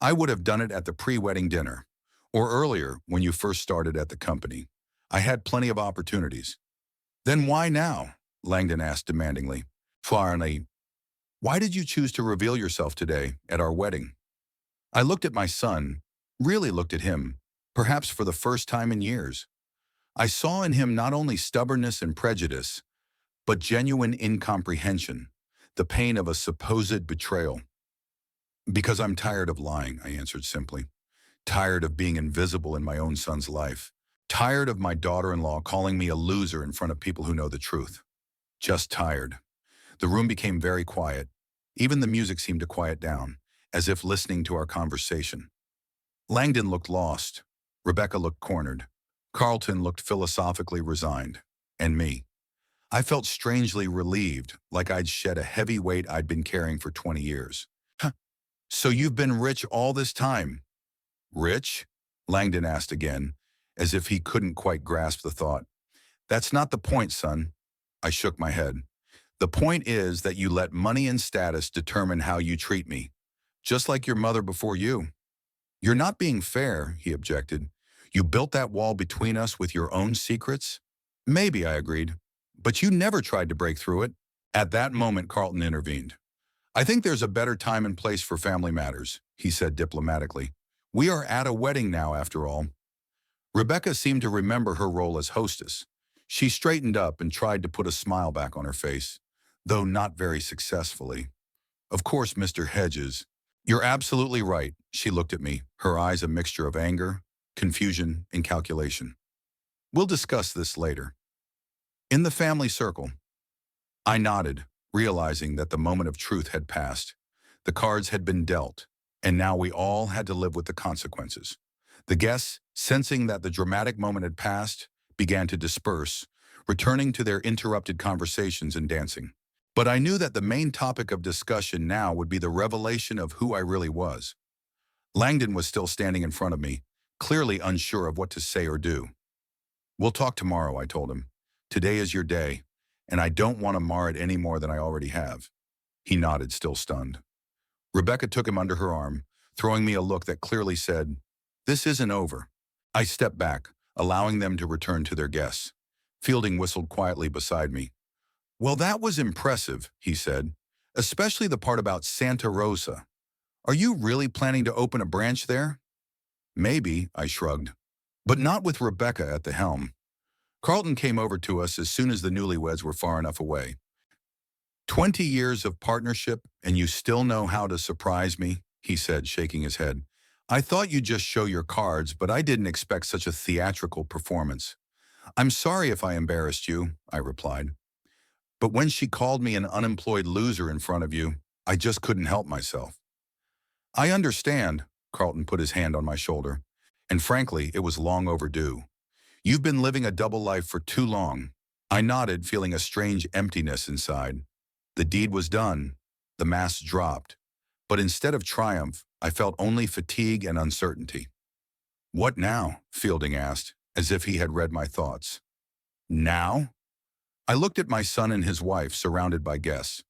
I would have done it at the pre-wedding dinner, or earlier when you first started at the company. I had plenty of opportunities. Then why now? Langdon asked demandingly. Finally, why did you choose to reveal yourself today at our wedding? I looked at my son, really looked at him, perhaps for the first time in years. I saw in him not only stubbornness and prejudice, but genuine incomprehension, the pain of a supposed betrayal. Because I'm tired of lying, I answered simply. Tired of being invisible in my own son's life. Tired of my daughter-in-law calling me a loser in front of people who know the truth. Just tired. The room became very quiet. Even the music seemed to quiet down, as if listening to our conversation. Langdon looked lost. Rebecca looked cornered. Carlton looked philosophically resigned. And me. I felt strangely relieved, like I'd shed a heavy weight I'd been carrying for 20 years. Huh. So you've been rich all this time? Rich? Langdon asked again, as if he couldn't quite grasp the thought. That's not the point, son. I shook my head. The point is that you let money and status determine how you treat me, just like your mother before you. You're not being fair, he objected. You built that wall between us with your own secrets? Maybe, I agreed. But you never tried to break through it. At that moment, Carlton intervened. I think there's a better time and place for family matters, he said diplomatically. We are at a wedding now, after all. Rebecca seemed to remember her role as hostess. She straightened up and tried to put a smile back on her face, though not very successfully. Of course, Mr. Hedges. You're absolutely right, she looked at me, her eyes a mixture of anger, confusion, and calculation. We'll discuss this later. In the family circle. I nodded, realizing that the moment of truth had passed. The cards had been dealt, and now we all had to live with the consequences. The guests, sensing that the dramatic moment had passed, began to disperse, returning to their interrupted conversations and dancing. But I knew that the main topic of discussion now would be the revelation of who I really was. Langdon was still standing in front of me, clearly unsure of what to say or do. We'll talk tomorrow, I told him. Today is your day, and I don't want to mar it any more than I already have. He nodded, still stunned. Rebecca took him under her arm, throwing me a look that clearly said, "This isn't over." I stepped back, allowing them to return to their guests. Fielding whistled quietly beside me. Well, that was impressive, he said, especially the part about Santa Rosa. Are you really planning to open a branch there? Maybe, I shrugged, but not with Rebecca at the helm. Carlton came over to us as soon as the newlyweds were far enough away. 20 years of partnership, and you still know how to surprise me, he said, shaking his head. I thought you'd just show your cards, but I didn't expect such a theatrical performance. I'm sorry if I embarrassed you, I replied. But when she called me an unemployed loser in front of you, I just couldn't help myself. I understand, Carlton put his hand on my shoulder, and frankly, it was long overdue. You've been living a double life for too long. I nodded, feeling a strange emptiness inside. The deed was done. The mask dropped. But instead of triumph, I felt only fatigue and uncertainty. What now? Fielding asked, as if he had read my thoughts. Now? I looked at my son and his wife, surrounded by guests.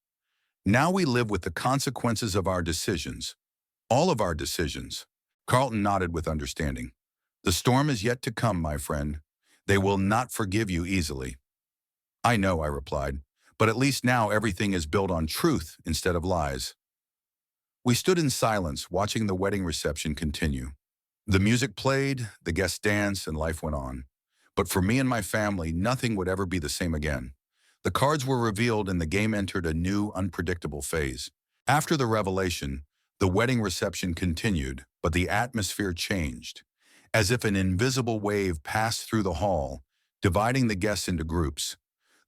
Now we live with the consequences of our decisions. All of our decisions. Carlton nodded with understanding. The storm is yet to come, my friend. They will not forgive you easily. I know, I replied, but at least now everything is built on truth instead of lies. We stood in silence, watching the wedding reception continue. The music played, the guests danced, and life went on. But for me and my family, nothing would ever be the same again. The cards were revealed and the game entered a new, unpredictable phase. After the revelation, the wedding reception continued, but the atmosphere changed. As if an invisible wave passed through the hall, dividing the guests into groups.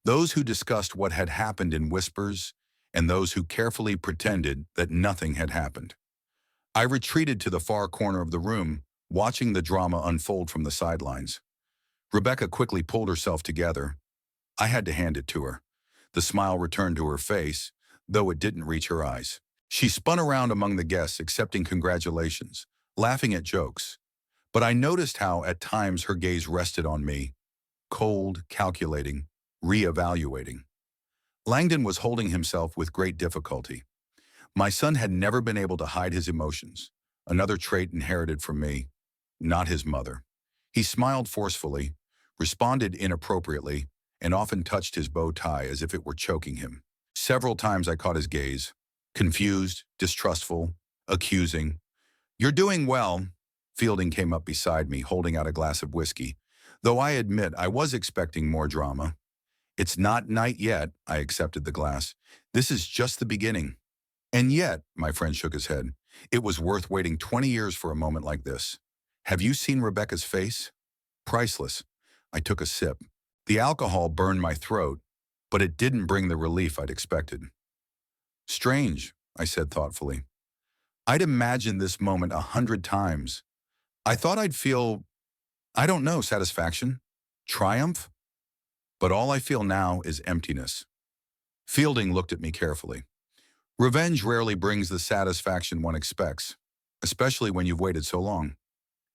Those who discussed what had happened in whispers, and those who carefully pretended that nothing had happened. I retreated to the far corner of the room, watching the drama unfold from the sidelines. Rebecca quickly pulled herself together. I had to hand it to her. The smile returned to her face, though it didn't reach her eyes. She spun around among the guests, accepting congratulations, laughing at jokes. But I noticed how, at times, her gaze rested on me, cold, calculating, re-evaluating. Langdon was holding himself with great difficulty. My son had never been able to hide his emotions, another trait inherited from me, not his mother. He smiled forcefully, responded inappropriately, and often touched his bow tie as if it were choking him. Several times I caught his gaze, confused, distrustful, accusing. "You're doing well." Fielding came up beside me, holding out a glass of whiskey, though I admit I was expecting more drama. "It's not night yet," I accepted the glass. "This is just the beginning." "And yet," my friend shook his head, "it was worth waiting 20 years for a moment like this. Have you seen Rebecca's face? Priceless." I took a sip. The alcohol burned my throat, but it didn't bring the relief I'd expected. "Strange," I said thoughtfully. "I'd imagined this moment 100 times. I thought I'd feel, I don't know, satisfaction, triumph, but all I feel now is emptiness." Fielding looked at me carefully. "Revenge rarely brings the satisfaction one expects, especially when you've waited so long."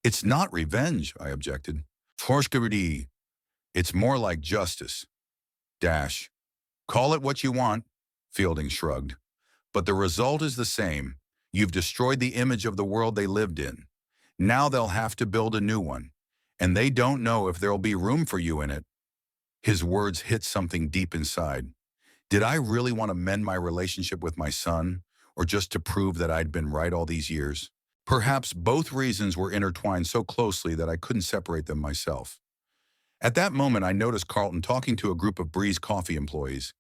"It's not revenge," I objected. "Forskerity. It's more like justice. Dash. Call it what you want." Fielding shrugged. "But the result is the same. You've destroyed the image of the world they lived in. Now they'll have to build a new one, and they don't know if there'll be room for you in it." His words hit something deep inside. Did I really want to mend my relationship with my son, or just to prove that I'd been right all these years? Perhaps both reasons were intertwined so closely that I couldn't separate them myself. At that moment, I noticed Carlton talking to a group of Breeze Coffee employees.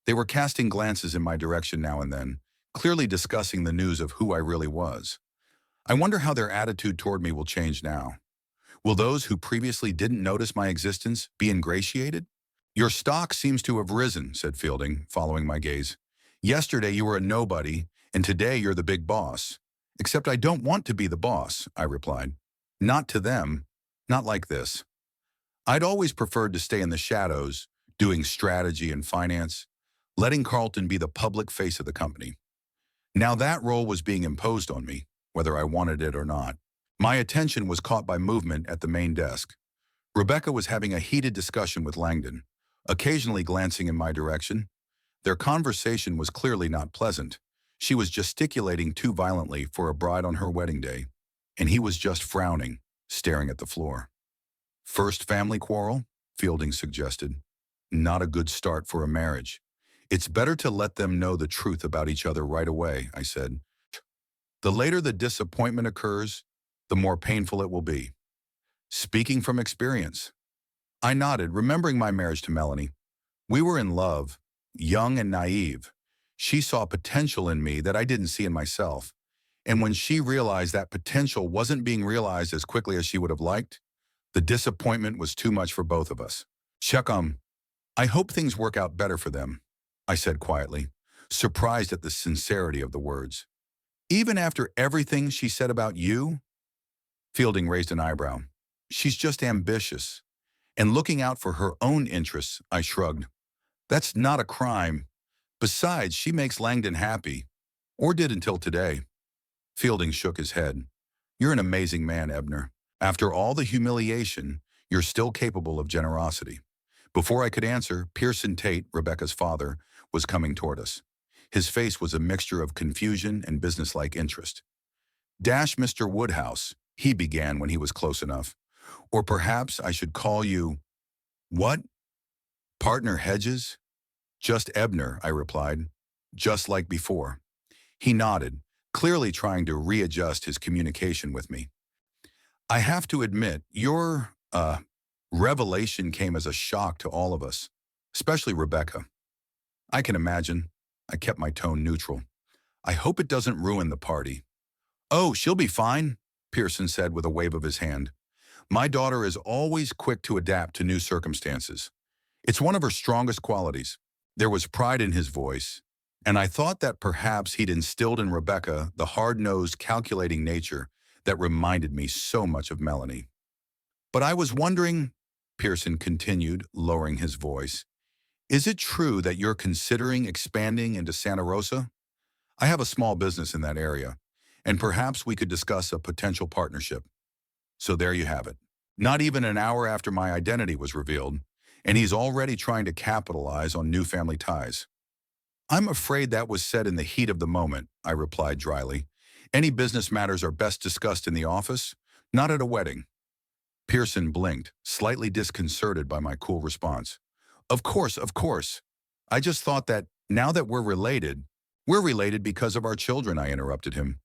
They were casting glances in my direction now and then, clearly discussing the news of who I really was. I wonder how their attitude toward me will change now. Will those who previously didn't notice my existence be ingratiated? "Your stock seems to have risen," said Fielding, following my gaze. "Yesterday you were a nobody, and today you're the big boss." "Except I don't want to be the boss," I replied. "Not to them. Not like this. I'd always preferred to stay in the shadows, doing strategy and finance, letting Carlton be the public face of the company. Now that role was being imposed on me, whether I wanted it or not. My attention was caught by movement at the main desk. Rebecca was having a heated discussion with Langdon, occasionally glancing in my direction. Their conversation was clearly not pleasant. She was gesticulating too violently for a bride on her wedding day, and he was just frowning, staring at the floor. "First family quarrel?" Fielding suggested. "Not a good start for a marriage. It's better to let them know the truth about each other right away," I said. "The later the disappointment occurs, the more painful it will be." "Speaking from experience." I nodded, remembering my marriage to Melanie. We were in love, young and naive. She saw potential in me that I didn't see in myself. And when she realized that potential wasn't being realized as quickly as she would have liked, the disappointment was too much for both of us. "I hope things work out better for them," I said quietly, surprised at the sincerity of the words. "Even after everything she said about you?" Fielding raised an eyebrow. "She's just ambitious. And looking out for her own interests," I shrugged. "That's not a crime. Besides, she makes Langdon happy. Or did until today." Fielding shook his head. "You're an amazing man, Ebner. After all the humiliation, you're still capable of generosity." Before I could answer, Pearson Tate, Rebecca's father, was coming toward us. His face was a mixture of confusion and businesslike interest. "Dash Mr. Woodhouse," he began when he was close enough. "Or perhaps I should call you—" "What? Partner Hedges?" "Just Ebner," I replied, "just like before." He nodded, clearly trying to readjust his communication with me. "I have to admit, your, revelation came as a shock to all of us, especially Rebecca." "I can imagine." I kept my tone neutral. "I hope it doesn't ruin the party." "Oh, she'll be fine," Pearson said with a wave of his hand. "My daughter is always quick to adapt to new circumstances. It's one of her strongest qualities." There was pride in his voice, and I thought that perhaps he'd instilled in Rebecca the hard-nosed, calculating nature that reminded me so much of Melanie. "But I was wondering," Pearson continued, lowering his voice, "is it true that you're considering expanding into Santa Rosa? I have a small business in that area, and perhaps we could discuss a potential partnership." So there you have it. Not even an hour after my identity was revealed, and he's already trying to capitalize on new family ties. "I'm afraid that was said in the heat of the moment," I replied dryly. "Any business matters are best discussed in the office, not at a wedding." Pearson blinked, slightly disconcerted by my cool response. Of course, of course. I just thought that now that we're related because of our children, I interrupted him.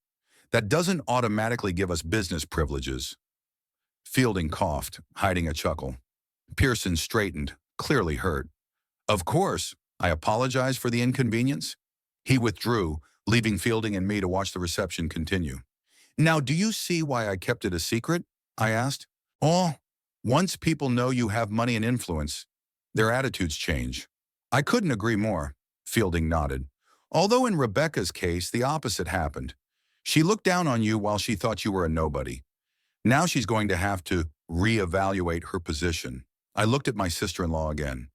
That doesn't automatically give us business privileges. Fielding coughed, hiding a chuckle. Pearson straightened, clearly hurt. Of course, I apologize for the inconvenience. He withdrew, leaving Fielding and me to watch the reception continue. Now, do you see why I kept it a secret? I asked. Oh, once people know you have money and influence, their attitudes change. I couldn't agree more. Fielding nodded. Although in Rebecca's case, the opposite happened. She looked down on you while she thought you were a nobody. Now she's going to have to reevaluate her position. I looked at my sister-in-law again.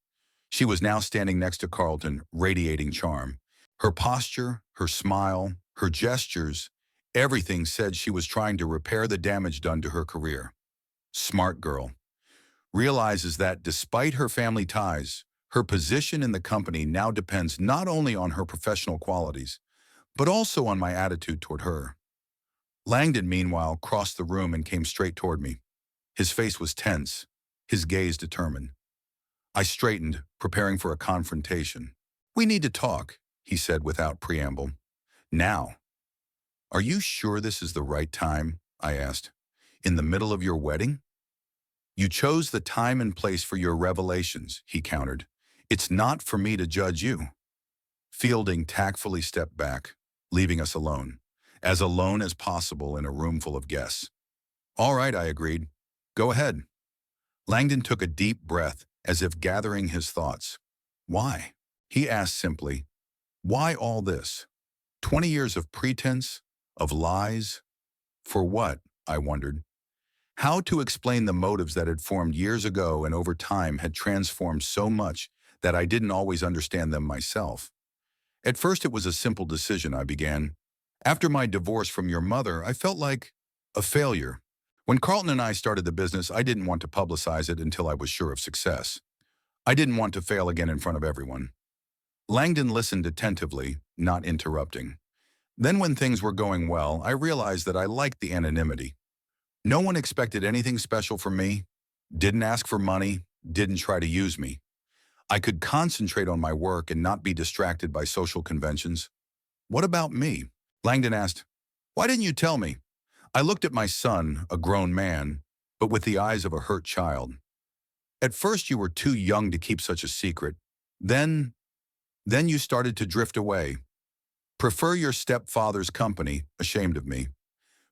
She was now standing next to Carlton, radiating charm. Her posture, her smile, her gestures, everything said she was trying to repair the damage done to her career. Smart girl. Realizes that despite her family ties, her position in the company now depends not only on her professional qualities, but also on my attitude toward her. Langdon, meanwhile, crossed the room and came straight toward me. His face was tense, his gaze determined. I straightened, preparing for a confrontation. We need to talk, he said without preamble. Now. Are you sure this is the right time? I asked. In the middle of your wedding? You chose the time and place for your revelations, he countered. It's not for me to judge you. Fielding tactfully stepped back, leaving us alone as possible in a room full of guests. All right, I agreed. Go ahead. Langdon took a deep breath, as if gathering his thoughts. Why? He asked simply. Why all this? 20 years of pretense, of lies? For what? I wondered. How to explain the motives that had formed years ago and over time had transformed so much that I didn't always understand them myself. At first it was a simple decision, I began. After my divorce from your mother, I felt like a failure. When Carlton and I started the business, I didn't want to publicize it until I was sure of success. I didn't want to fail again in front of everyone. Langdon listened attentively, not interrupting. Then when things were going well, I realized that I liked the anonymity. No one expected anything special from me, didn't ask for money, didn't try to use me. I could concentrate on my work and not be distracted by social conventions. What about me? Langdon asked. Why didn't you tell me? I looked at my son, a grown man, but with the eyes of a hurt child. At first you were too young to keep such a secret. Then you started to drift away. Prefer your stepfather's company, ashamed of me.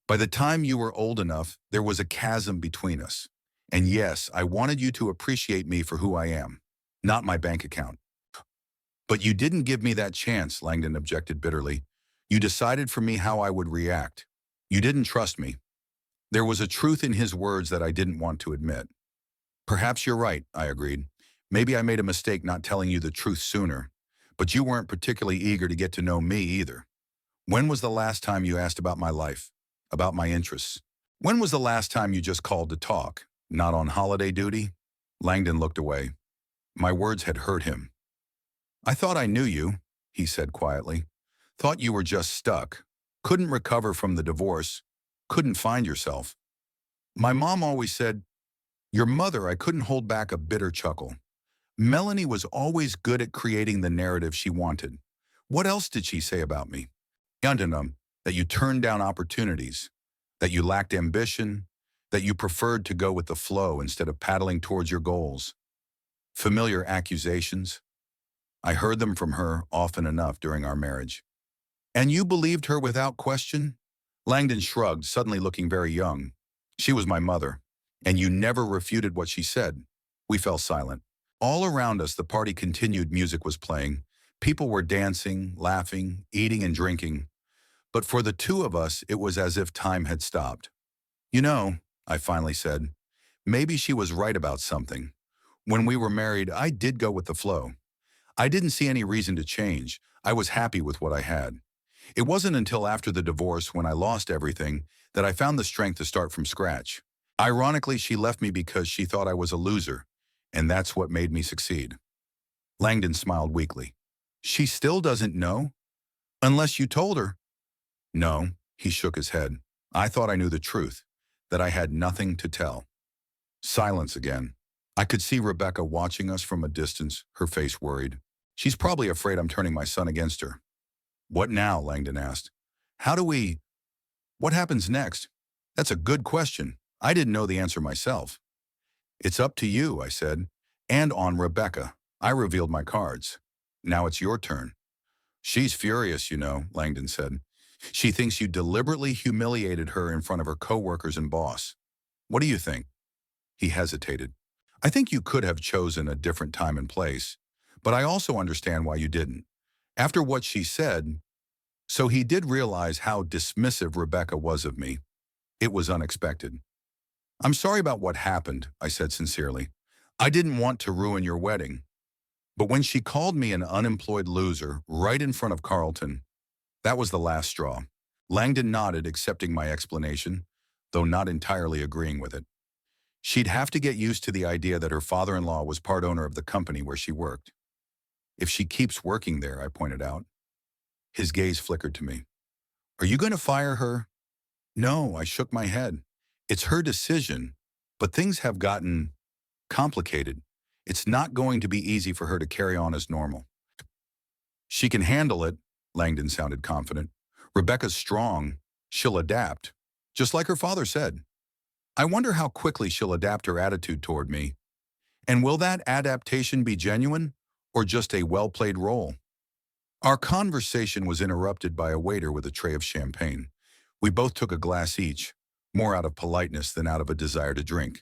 By the time you were old enough, there was a chasm between us. And yes, I wanted you to appreciate me for who I am, not my bank account. But you didn't give me that chance, Langdon objected bitterly. You decided for me how I would react. You didn't trust me. There was a truth in his words that I didn't want to admit. Perhaps you're right, I agreed. Maybe I made a mistake not telling you the truth sooner. But you weren't particularly eager to get to know me either. When was the last time you asked about my life? About my interests? When was the last time you just called to talk? Not on holiday duty? Langdon looked away. My words had hurt him. I thought I knew you, he said quietly. Thought you were just stuck. Couldn't recover from the divorce. Couldn't find yourself. My mom always said, your mother, I couldn't hold back a bitter chuckle. Melanie was always good at creating the narrative she wanted. What else did she say about me? That you turned down opportunities, that you lacked ambition, that you preferred to go with the flow instead of paddling towards your goals. Familiar accusations. I heard them from her often enough during our marriage. And you believed her without question? Langdon shrugged, suddenly looking very young. She was my mother, and you never refuted what she said. We fell silent. All around us, the party continued. Music was playing. People were dancing, laughing, eating and drinking. But for the two of us, it was as if time had stopped. You know, I finally said, maybe she was right about something. When we were married, I did go with the flow. I didn't see any reason to change. I was happy with what I had. It wasn't until after the divorce, when I lost everything, that I found the strength to start from scratch. Ironically, she left me because she thought I was a loser, and that's what made me succeed. Langdon smiled weakly. She still doesn't know? Unless you told her. No, he shook his head. I thought I knew the truth, that I had nothing to tell. Silence again. I could see Rebecca watching us from a distance, her face worried. She's probably afraid I'm turning my son against her. What now? Langdon asked. How do we... What happens next? That's a good question. I didn't know the answer myself. It's up to you, I said. And on Rebecca. I revealed my cards. Now it's your turn. She's furious, you know, Langdon said. She thinks you deliberately humiliated her in front of her coworkers and boss. What do you think? He hesitated. I think you could have chosen a different time and place, but I also understand why you didn't. After what she said, so he did realize how dismissive Rebecca was of me. It was unexpected. I'm sorry about what happened, I said sincerely. I didn't want to ruin your wedding. But when she called me an unemployed loser right in front of Carlton, that was the last straw. Langdon nodded, accepting my explanation, though not entirely agreeing with it. She'd have to get used to the idea that her father-in-law was part owner of the company where she worked. If she keeps working there, I pointed out. His gaze flickered to me. Are you going to fire her? No, I shook my head. It's her decision, but things have gotten complicated. It's not going to be easy for her to carry on as normal. She can handle it, Langdon sounded confident. Rebecca's strong. She'll adapt, just like her father said. I wonder how quickly she'll adapt her attitude toward me. And will that adaptation be genuine or just a well-played role? Our conversation was interrupted by a waiter with a tray of champagne. We both took a glass each, more out of politeness than out of a desire to drink.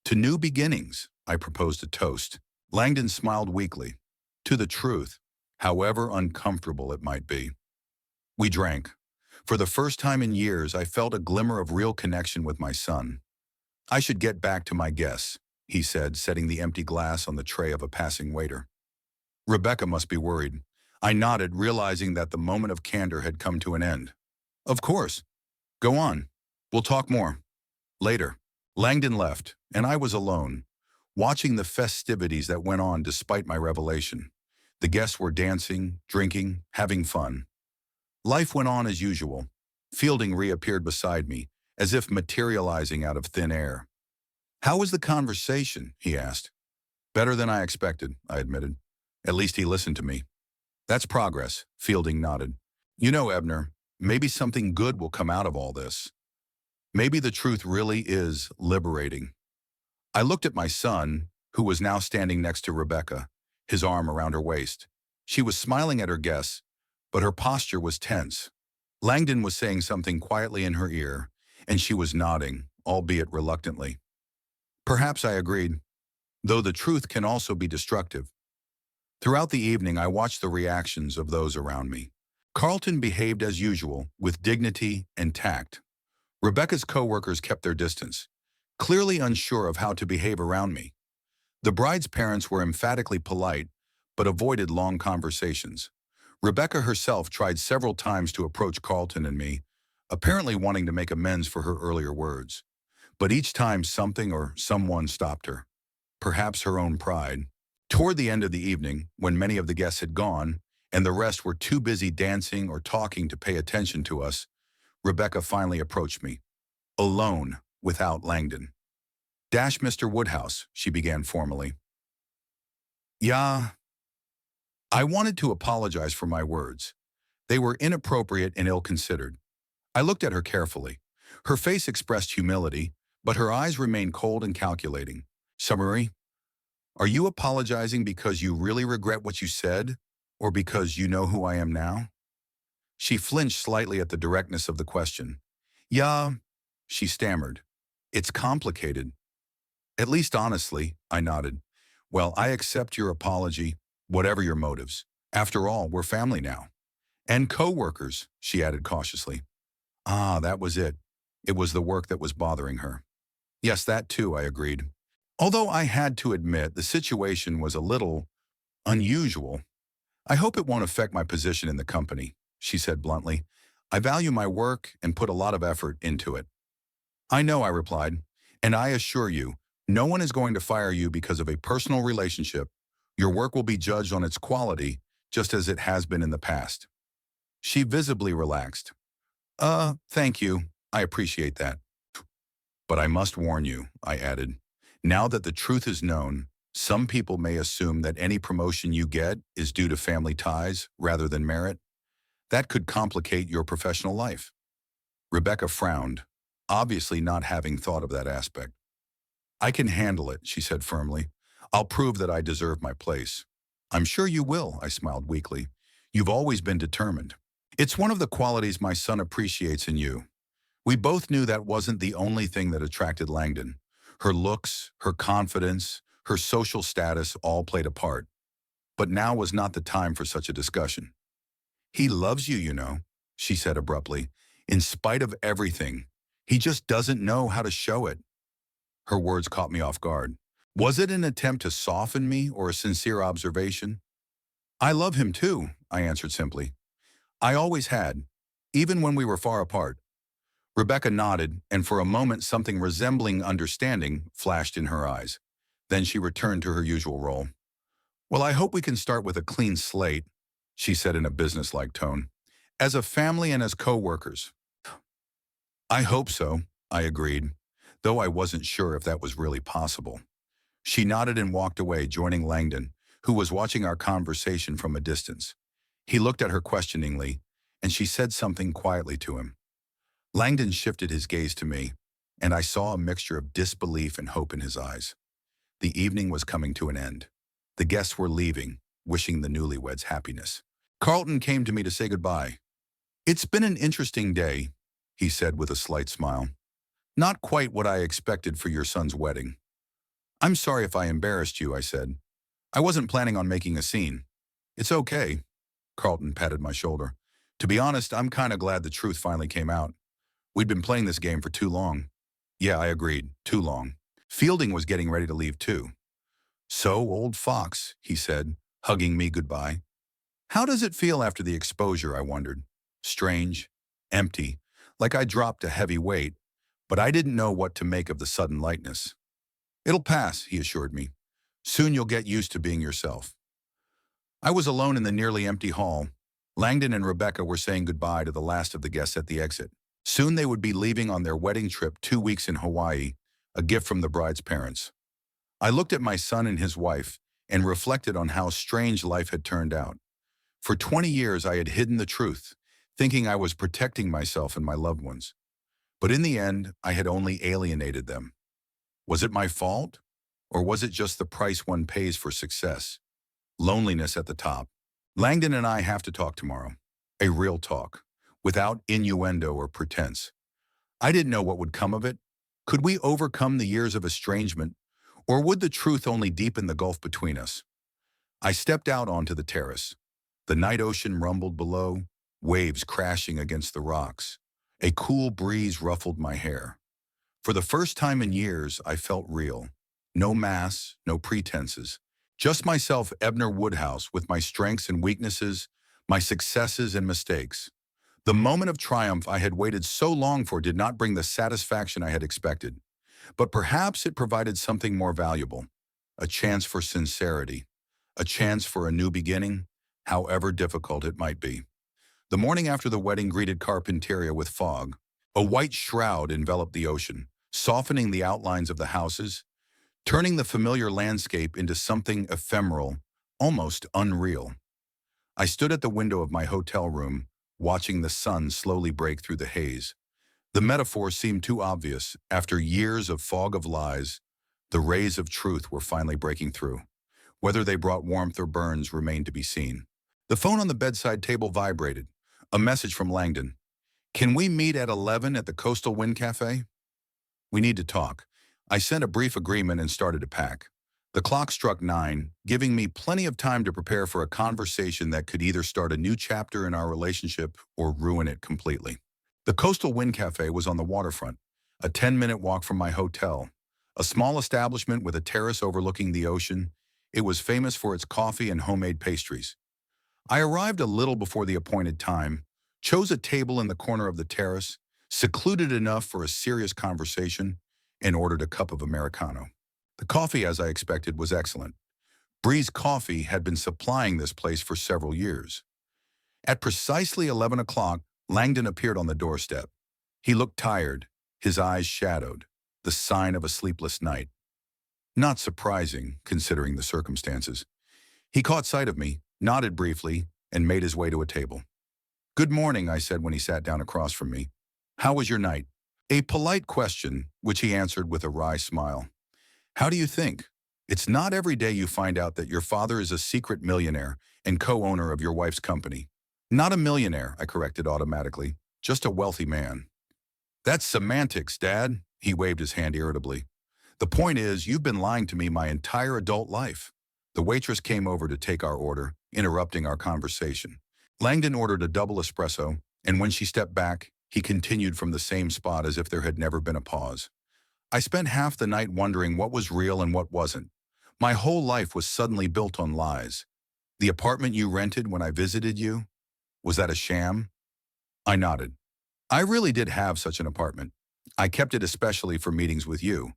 To new beginnings, I proposed a toast. Langdon smiled weakly. To the truth, however uncomfortable it might be. We drank. For the first time in years, I felt a glimmer of real connection with my son. I should get back to my guests, he said, setting the empty glass on the tray of a passing waiter. Rebecca must be worried. I nodded, realizing that the moment of candor had come to an end. Of course. Go on. We'll talk more. Later. Langdon left, and I was alone, watching the festivities that went on despite my revelation. The guests were dancing, drinking, having fun. Life went on as usual. Fielding reappeared beside me, as if materializing out of thin air. How was the conversation? He asked. Better than I expected, I admitted. At least he listened to me. That's progress, Fielding nodded. You know, Ebner, maybe something good will come out of all this. Maybe the truth really is liberating. I looked at my son, who was now standing next to Rebecca, his arm around her waist. She was smiling at her guests, but her posture was tense. Langdon was saying something quietly in her ear, and she was nodding, albeit reluctantly. Perhaps I agreed, though the truth can also be destructive. Throughout the evening, I watched the reactions of those around me. Carlton behaved as usual, with dignity and tact. Rebecca's coworkers kept their distance, clearly unsure of how to behave around me. The bride's parents were emphatically polite, but avoided long conversations. Rebecca herself tried several times to approach Carlton and me, apparently wanting to make amends for her earlier words. But each time something or someone stopped her. Perhaps her own pride. Toward the end of the evening, when many of the guests had gone, and the rest were too busy dancing or talking to pay attention to us, Rebecca finally approached me. Alone, without Langdon. Mr. Woodhouse, she began formally. Yeah. I wanted to apologize for my words. They were inappropriate and ill-considered. I looked at her carefully. Her face expressed humility, but her eyes remained cold and calculating. Summary, are you apologizing because you really regret what you said, or because you know who I am now? She flinched slightly at the directness of the question. Yeah, she stammered. It's complicated. At least honestly, I nodded. Well, I accept your apology, whatever your motives. After all, we're family now. And co-workers, she added cautiously. Ah, that was it. It was the work that was bothering her. Yes, that too, I agreed. Although I had to admit the situation was a little unusual. I hope it won't affect my position in the company, she said bluntly. I value my work and put a lot of effort into it. I know, I replied, and I assure you, no one is going to fire you because of a personal relationship. Your work will be judged on its quality, just as it has been in the past. She visibly relaxed. Thank you. I appreciate that. But I must warn you, I added. Now that the truth is known, some people may assume that any promotion you get is due to family ties rather than merit. That could complicate your professional life. Rebecca frowned, obviously not having thought of that aspect. I can handle it, she said firmly. I'll prove that I deserve my place. I'm sure you will, I smiled weakly. You've always been determined. It's one of the qualities my son appreciates in you. We both knew that wasn't the only thing that attracted Langdon. Her looks, her confidence, her social status all played a part. But now was not the time for such a discussion. He loves you, you know, she said abruptly. In spite of everything, he just doesn't know how to show it. Her words caught me off guard. Was it an attempt to soften me or a sincere observation? I love him too, I answered simply. I always had, even when we were far apart. Rebecca nodded, and for a moment something resembling understanding flashed in her eyes. Then she returned to her usual role. Well, I hope we can start with a clean slate, she said in a businesslike tone. As a family and as co-workers. I hope so, I agreed, though I wasn't sure if that was really possible. She nodded and walked away, joining Langdon, who was watching our conversation from a distance. He looked at her questioningly, and she said something quietly to him. Langdon shifted his gaze to me, and I saw a mixture of disbelief and hope in his eyes. The evening was coming to an end. The guests were leaving, wishing the newlyweds happiness. Carlton came to me to say goodbye. It's been an interesting day, he said with a slight smile. Not quite what I expected for your son's wedding. I'm sorry if I embarrassed you, I said. I wasn't planning on making a scene. It's okay. Carlton patted my shoulder. To be honest, I'm kind of glad the truth finally came out. We'd been playing this game for too long. Yeah, I agreed, too long. Fielding was getting ready to leave too. So, old fox, he said, hugging me goodbye. How does it feel after the exposure, I wondered. Strange, empty, like I dropped a heavy weight, but I didn't know what to make of the sudden lightness. It'll pass, he assured me. Soon you'll get used to being yourself. I was alone in the nearly empty hall. Langdon and Rebecca were saying goodbye to the last of the guests at the exit. Soon they would be leaving on their wedding trip 2 weeks in Hawaii, a gift from the bride's parents. I looked at my son and his wife and reflected on how strange life had turned out. For 20 years I had hidden the truth, thinking I was protecting myself and my loved ones. But in the end, I had only alienated them. Was it my fault? Or was it just the price one pays for success? Loneliness at the top. Langdon and I have to talk tomorrow. A real talk, without innuendo or pretense. I didn't know what would come of it. Could we overcome the years of estrangement, or would the truth only deepen the gulf between us? I stepped out onto the terrace. The night ocean rumbled below, waves crashing against the rocks. A cool breeze ruffled my hair. For the first time in years, I felt real. No masks, no pretenses. Just myself, Ebner Woodhouse, with my strengths and weaknesses, my successes and mistakes. The moment of triumph I had waited so long for did not bring the satisfaction I had expected. But perhaps it provided something more valuable. A chance for sincerity. A chance for a new beginning, however difficult it might be. The morning after the wedding greeted Carpinteria with fog. A white shroud enveloped the ocean, softening the outlines of the houses, turning the familiar landscape into something ephemeral, almost unreal. I stood at the window of my hotel room, watching the sun slowly break through the haze. The metaphor seemed too obvious. After years of fog of lies, the rays of truth were finally breaking through. Whether they brought warmth or burns remained to be seen. The phone on the bedside table vibrated. A message from Langdon. Can we meet at 11 at the Coastal Wind Cafe? We need to talk. I sent a brief agreement and started to pack. The clock struck 9, giving me plenty of time to prepare for a conversation that could either start a new chapter in our relationship or ruin it completely. The Coastal Wind Cafe was on the waterfront, a 10-minute walk from my hotel. A small establishment with a terrace overlooking the ocean, it was famous for its coffee and homemade pastries. I arrived a little before the appointed time, chose a table in the corner of the terrace, secluded enough for a serious conversation, and ordered a cup of Americano. The coffee, as I expected, was excellent. Breeze Coffee had been supplying this place for several years. At precisely 11 o'clock, Langdon appeared on the doorstep. He looked tired, his eyes shadowed, the sign of a sleepless night. Not surprising, considering the circumstances. He caught sight of me, nodded briefly, and made his way to a table. "Good morning," I said when he sat down across from me. "How was your night?" A polite question, which he answered with a wry smile. "How do you think? It's not every day you find out that your father is a secret millionaire and co-owner of your wife's company." "Not a millionaire," I corrected automatically. "Just a wealthy man." "That's semantics, Dad." He waved his hand irritably. "The point is, you've been lying to me my entire adult life." The waitress came over to take our order, interrupting our conversation. Langdon ordered a double espresso, and when she stepped back, he continued from the same spot as if there had never been a pause. I spent half the night wondering what was real and what wasn't. My whole life was suddenly built on lies. The apartment you rented when I visited you, was that a sham? I nodded. I really did have such an apartment. I kept it especially for meetings with you,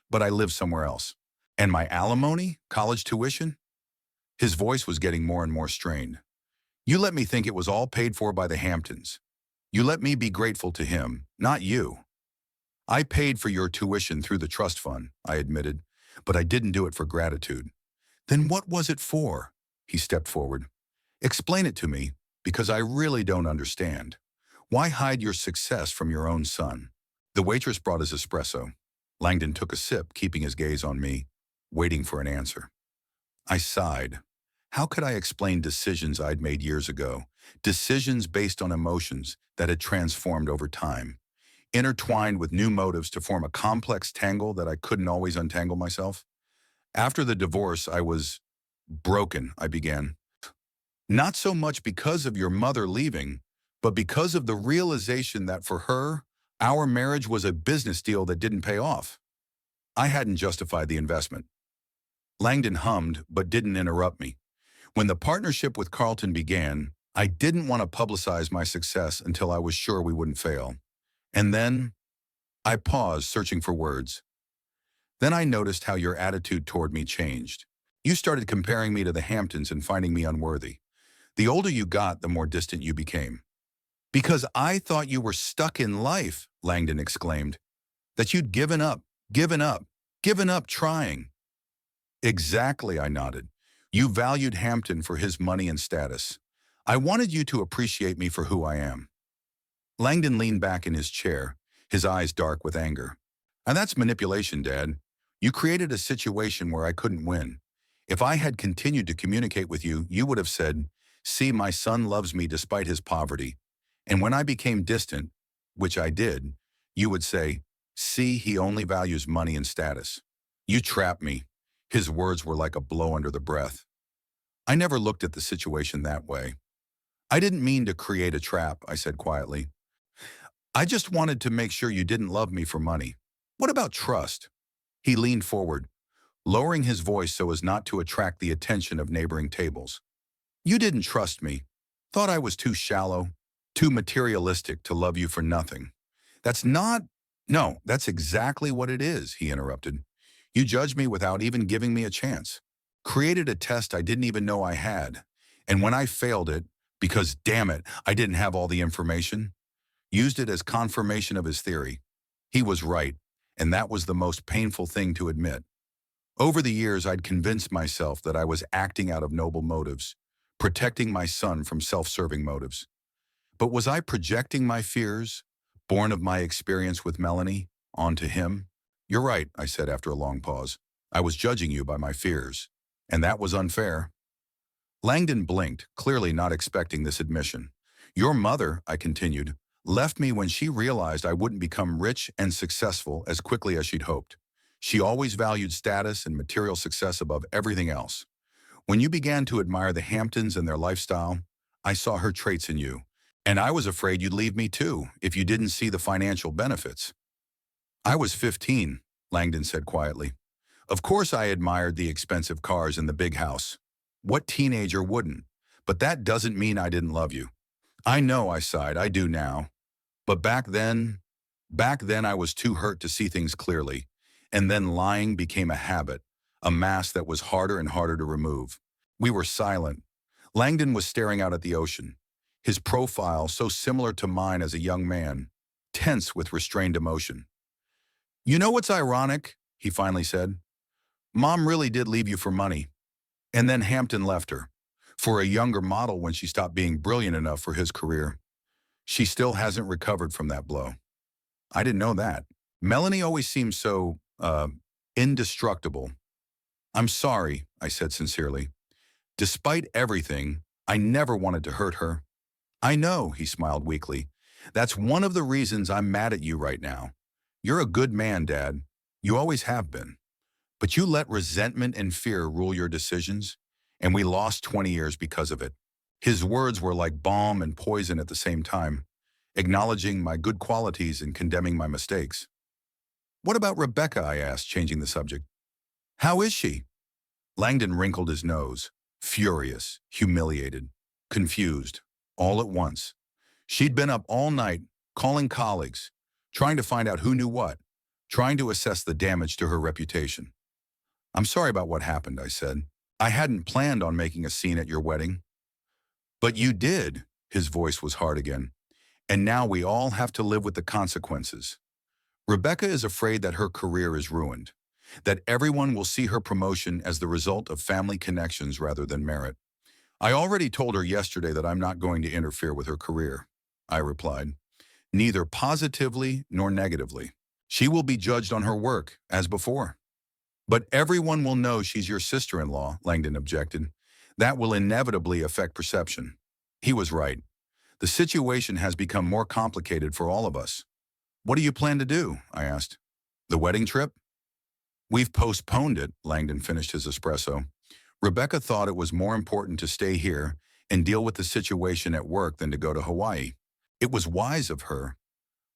but I lived somewhere else. And my alimony? College tuition? His voice was getting more and more strained. You let me think it was all paid for by the Hamptons. You let me be grateful to him, not you. I paid for your tuition through the trust fund, I admitted, but I didn't do it for gratitude. Then what was it for? He stepped forward. Explain it to me, because I really don't understand. Why hide your success from your own son? The waitress brought his espresso. Langdon took a sip, keeping his gaze on me, waiting for an answer. I sighed. How could I explain decisions I'd made years ago? Decisions based on emotions that had transformed over time, intertwined with new motives to form a complex tangle that I couldn't always untangle myself? After the divorce, I was broken, I began. Not so much because of your mother leaving, but because of the realization that for her, our marriage was a business deal that didn't pay off. I hadn't justified the investment. Langdon hummed, but didn't interrupt me. When the partnership with Carlton began, I didn't want to publicize my success until I was sure we wouldn't fail. And then, I paused, searching for words. Then I noticed how your attitude toward me changed. You started comparing me to the Hamptons and finding me unworthy. The older you got, the more distant you became. Because I thought you were stuck in life, Langdon exclaimed. That you'd given up, given up, given up trying. Exactly, I nodded. You valued Hampton for his money and status. I wanted you to appreciate me for who I am. Langdon leaned back in his chair, his eyes dark with anger. And that's manipulation, Dad. You created a situation where I couldn't win. If I had continued to communicate with you, you would have said, "See, my son loves me despite his poverty." And when I became distant, which I did, you would say, "See, he only values money and status." You trapped me. His words were like a blow under the breath. I never looked at the situation that way. I didn't mean to create a trap, I said quietly. I just wanted to make sure you didn't love me for money. What about trust? He leaned forward, lowering his voice so as not to attract the attention of neighboring tables. You didn't trust me. Thought I was too shallow, too materialistic to love you for nothing. That's not... No, that's exactly what it is, he interrupted. You judged me without even giving me a chance. Created a test I didn't even know I had. And when I failed it, because damn it, I didn't have all the information, used it as confirmation of his theory. He was right, and that was the most painful thing to admit. Over the years, I'd convinced myself that I was acting out of noble motives, protecting my son from self-serving motives. But was I projecting my fears, born of my experience with Melanie, onto him? You're right, I said after a long pause. I was judging you by my fears, and that was unfair. Langdon blinked, clearly not expecting this admission. Your mother, I continued, left me when she realized I wouldn't become rich and successful as quickly as she'd hoped. She always valued status and material success above everything else. When you began to admire the Hamptons and their lifestyle, I saw her traits in you, and I was afraid you'd leave me too if you didn't see the financial benefits. I was 15, Langdon said quietly. Of course I admired the expensive cars and the big house. What teenager wouldn't? But that doesn't mean I didn't love you. I know, I sighed, I do now. But back then I was too hurt to see things clearly. And then lying became a habit, a mask that was harder and harder to remove. We were silent. Langdon was staring out at the ocean, his profile so similar to mine as a young man, tense with restrained emotion. You know what's ironic? He finally said. Mom really did leave you for money. And then Hampton left her. For a younger model when she stopped being brilliant enough for his career. She still hasn't recovered from that blow. I didn't know that. Melanie always seems so, indestructible. I'm sorry, I said sincerely. Despite everything, I never wanted to hurt her. I know, he smiled weakly. That's one of the reasons I'm mad at you right now. You're a good man, Dad. You always have been. But you let resentment and fear rule your decisions, and we lost 20 years because of it. His words were like balm and poison at the same time, acknowledging my good qualities and condemning my mistakes. What about Rebecca, I asked, changing the subject. How is she? Langdon wrinkled his nose, furious, humiliated, confused, all at once. She'd been up all night, calling colleagues, trying to find out who knew what, trying to assess the damage to her reputation. I'm sorry about what happened, I said. I hadn't planned on making a scene at your wedding. But you did, his voice was hard again. And now we all have to live with the consequences. Rebecca is afraid that her career is ruined, that everyone will see her promotion as the result of family connections rather than merit. I already told her yesterday that I'm not going to interfere with her career, I replied, neither positively nor negatively. She will be judged on her work, as before. But everyone will know she's your sister-in-law, Langdon objected. That will inevitably affect perception. He was right. The situation has become more complicated for all of us. What do you plan to do? I asked. The wedding trip? We've postponed it, Langdon finished his espresso. Rebecca thought it was more important to stay here and deal with the situation at work than to go to Hawaii. It was wise of her.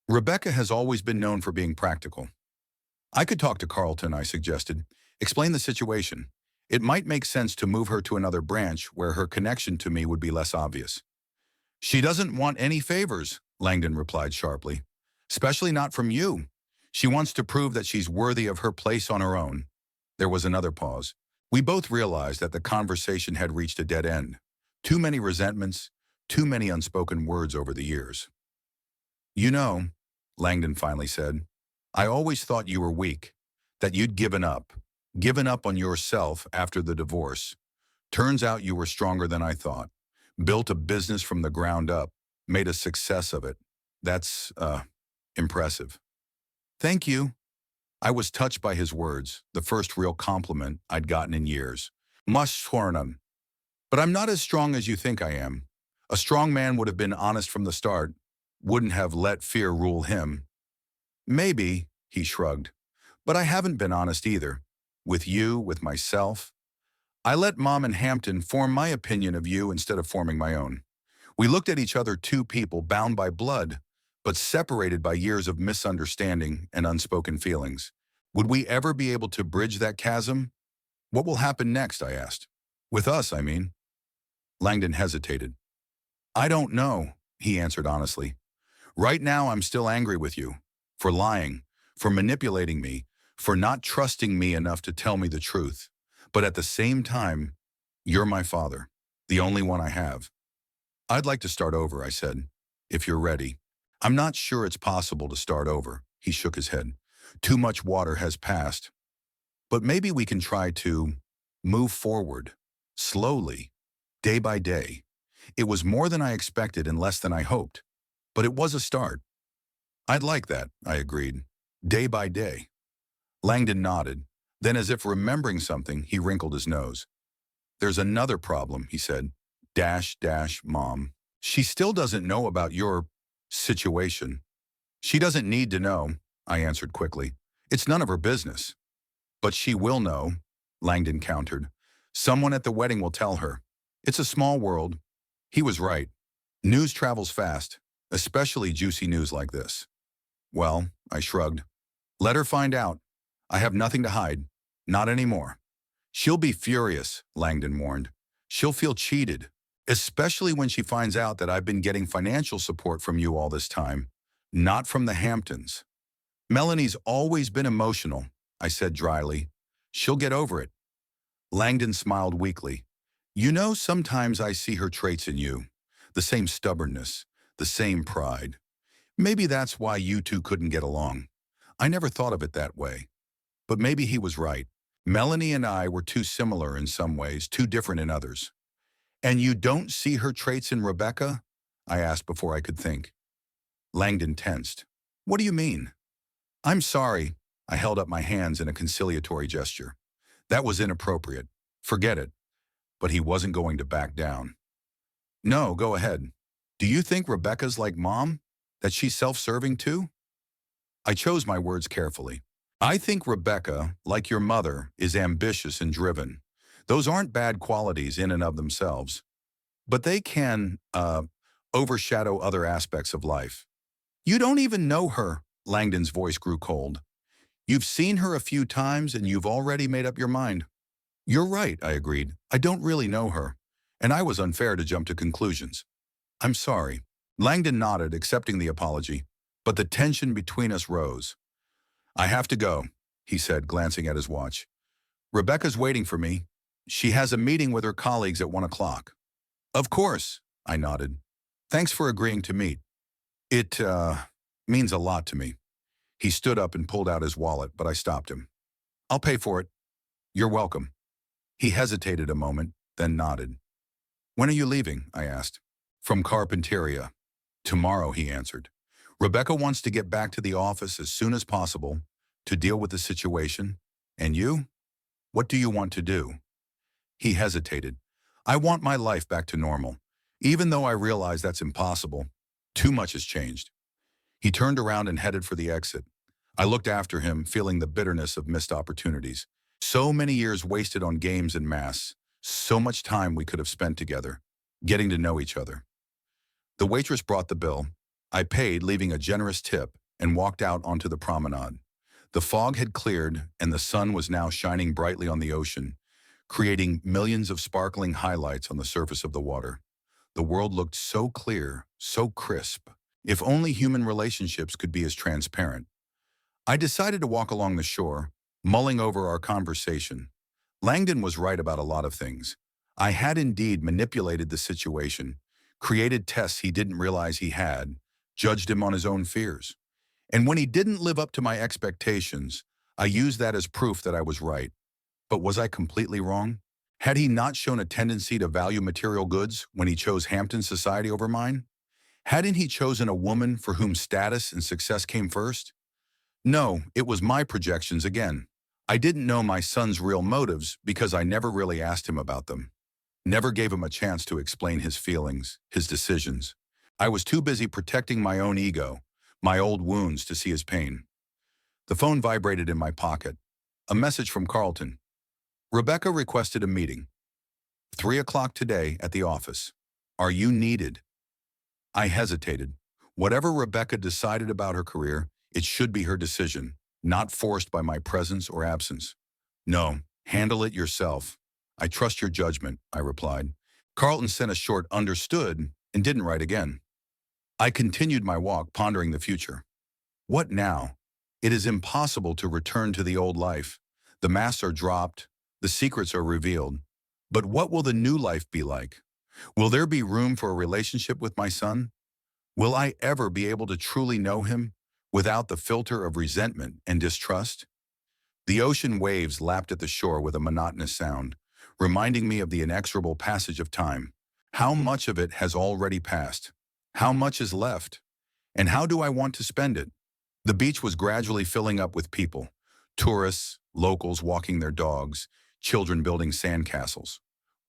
Rebecca has always been known for being practical. I could talk to Carlton, I suggested. Explain the situation. It might make sense to move her to another branch where her connection to me would be less obvious. She doesn't want any favors, Langdon replied sharply. Especially not from you. She wants to prove that she's worthy of her place on her own. There was another pause. We both realized that the conversation had reached a dead end. Too many resentments, too many unspoken words over the years. You know, Langdon finally said, I always thought you were weak, that you'd given up on yourself after the divorce. Turns out you were stronger than I thought. Built a business from the ground up, made a success of it. That's, impressive. Thank you. I was touched by his words, the first real compliment I'd gotten in years. Mushornum. But I'm not as strong as you think I am. A strong man would have been honest from the start, wouldn't have let fear rule him. Maybe, he shrugged, but I haven't been honest either. With you, with myself. I let Mom and Hampton form my opinion of you instead of forming my own. We looked at each other, two people bound by blood, but separated by years of misunderstanding and unspoken feelings. Would we ever be able to bridge that chasm? What will happen next, I asked. With us, I mean. Langdon hesitated. I don't know, he answered honestly. Right now, I'm still angry with you. For lying, for manipulating me, for not trusting me enough to tell me the truth. But at the same time, you're my father, the only one I have. I'd like to start over, I said, if you're ready. I'm not sure it's possible to start over, he shook his head. Too much water has passed. But maybe we can try to move forward, slowly, day by day. It was more than I expected and less than I hoped, but it was a start. I'd like that, I agreed, day by day. Langdon nodded. Then, as if remembering something, he wrinkled his nose. There's another problem, he said. Mom. She still doesn't know about your situation. She doesn't need to know, I answered quickly. It's none of her business. But she will know, Langdon countered. Someone at the wedding will tell her. It's a small world. He was right. News travels fast, especially juicy news like this. Well, I shrugged. Let her find out. I have nothing to hide. Not anymore. She'll be furious, Langdon warned. She'll feel cheated, especially when she finds out that I've been getting financial support from you all this time, not from the Hamptons. Melanie's always been emotional, I said dryly. She'll get over it. Langdon smiled weakly. You know, sometimes I see her traits in you. The same stubbornness, the same pride. Maybe that's why you two couldn't get along. I never thought of it that way. But maybe he was right. Melanie and I were too similar in some ways, too different in others. And you don't see her traits in Rebecca? I asked before I could think. Langdon tensed. What do you mean? I'm sorry. I held up my hands in a conciliatory gesture. That was inappropriate. Forget it. But he wasn't going to back down. No, go ahead. Do you think Rebecca's like Mom? That she's self-serving too? I chose my words carefully. I think Rebecca, like your mother, is ambitious and driven. Those aren't bad qualities in and of themselves, but they can, overshadow other aspects of life. You don't even know her, Langdon's voice grew cold. You've seen her a few times and you've already made up your mind. You're right, I agreed. I don't really know her, and I was unfair to jump to conclusions. I'm sorry. Langdon nodded, accepting the apology, but the tension between us rose. I have to go, he said, glancing at his watch. Rebecca's waiting for me. She has a meeting with her colleagues at 1 o'clock. Of course, I nodded. Thanks for agreeing to meet. It, means a lot to me. He stood up and pulled out his wallet, but I stopped him. I'll pay for it. You're welcome. He hesitated a moment, then nodded. When are you leaving? I asked. From Carpinteria. Tomorrow, he answered. Rebecca wants to get back to the office as soon as possible to deal with the situation. And you? What do you want to do? He hesitated. I want my life back to normal, even though I realize that's impossible. Too much has changed. He turned around and headed for the exit. I looked after him, feeling the bitterness of missed opportunities. So many years wasted on games and masks. So much time we could have spent together, getting to know each other. The waitress brought the bill. I paid, leaving a generous tip, and walked out onto the promenade. The fog had cleared, and the sun was now shining brightly on the ocean, creating millions of sparkling highlights on the surface of the water. The world looked so clear, so crisp. If only human relationships could be as transparent. I decided to walk along the shore, mulling over our conversation. Langdon was right about a lot of things. I had indeed manipulated the situation, created tests he didn't realize he had, judged him on his own fears. And when he didn't live up to my expectations, I used that as proof that I was right. But was I completely wrong? Had he not shown a tendency to value material goods when he chose Hampton society over mine? Hadn't he chosen a woman for whom status and success came first? No, it was my projections again. I didn't know my son's real motives because I never really asked him about them. Never gave him a chance to explain his feelings, his decisions. I was too busy protecting my own ego, my old wounds, to see his pain. The phone vibrated in my pocket. A message from Carlton. Rebecca requested a meeting. 3 o'clock today at the office. Are you needed? I hesitated. Whatever Rebecca decided about her career, it should be her decision, not forced by my presence or absence. No, handle it yourself. I trust your judgment, I replied. Carlton sent a short understood and didn't write again. I continued my walk, pondering the future. What now? It is impossible to return to the old life. The masks are dropped, the secrets are revealed. But what will the new life be like? Will there be room for a relationship with my son? Will I ever be able to truly know him without the filter of resentment and distrust? The ocean waves lapped at the shore with a monotonous sound, reminding me of the inexorable passage of time. How much of it has already passed? How much is left? And how do I want to spend it? The beach was gradually filling up with people, tourists, locals walking their dogs, children building sandcastles.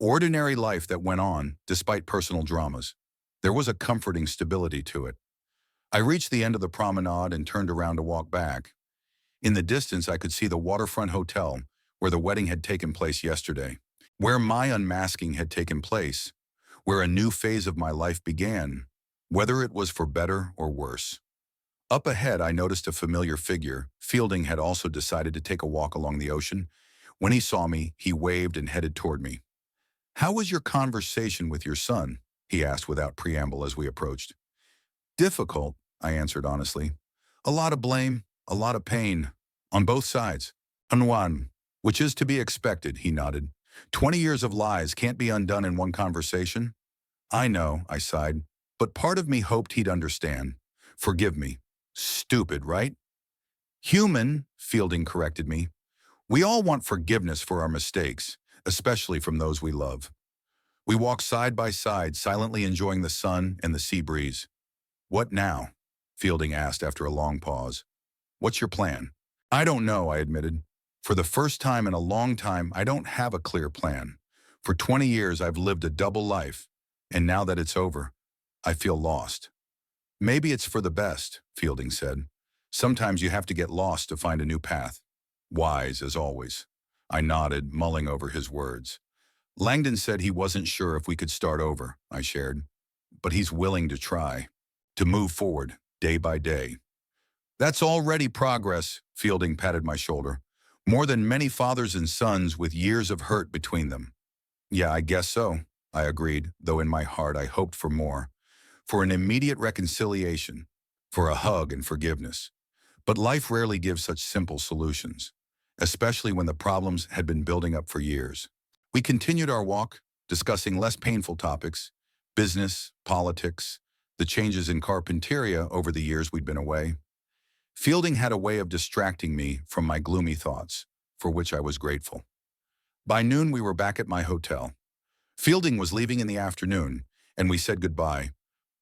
Ordinary life that went on despite personal dramas. There was a comforting stability to it. I reached the end of the promenade and turned around to walk back. In the distance, I could see the waterfront hotel where the wedding had taken place yesterday, where my unmasking had taken place, where a new phase of my life began, whether it was for better or worse. Up ahead, I noticed a familiar figure. Fielding had also decided to take a walk along the ocean. When he saw me, he waved and headed toward me. How was your conversation with your son? He asked without preamble as we approached. Difficult, I answered honestly. A lot of blame, a lot of pain, on both sides. Unwan, which is to be expected, he nodded. 20 years of lies can't be undone in one conversation. I know, I sighed, but part of me hoped he'd understand. Forgive me. Stupid, right? Human, Fielding corrected me. We all want forgiveness for our mistakes, especially from those we love. We walk side by side, silently enjoying the sun and the sea breeze. "What now?" Fielding asked after a long pause. "What's your plan?" "I don't know," I admitted. "For the first time in a long time, I don't have a clear plan. For 20 years, I've lived a double life, and now that it's over, I feel lost." "Maybe it's for the best," Fielding said. "Sometimes you have to get lost to find a new path." Wise, as always. I nodded, mulling over his words. "Langdon said he wasn't sure if we could start over," I shared. "But he's willing to try, to move forward, day by day." "That's already progress," Fielding patted my shoulder. "More than many fathers and sons with years of hurt between them." "Yeah, I guess so," I agreed, though in my heart I hoped for more. For an immediate reconciliation, for a hug and forgiveness. But life rarely gives such simple solutions, especially when the problems had been building up for years. We continued our walk, discussing less painful topics, business, politics, the changes in Carpinteria over the years we'd been away. Fielding had a way of distracting me from my gloomy thoughts, for which I was grateful. By noon, we were back at my hotel. Fielding was leaving in the afternoon, and we said goodbye,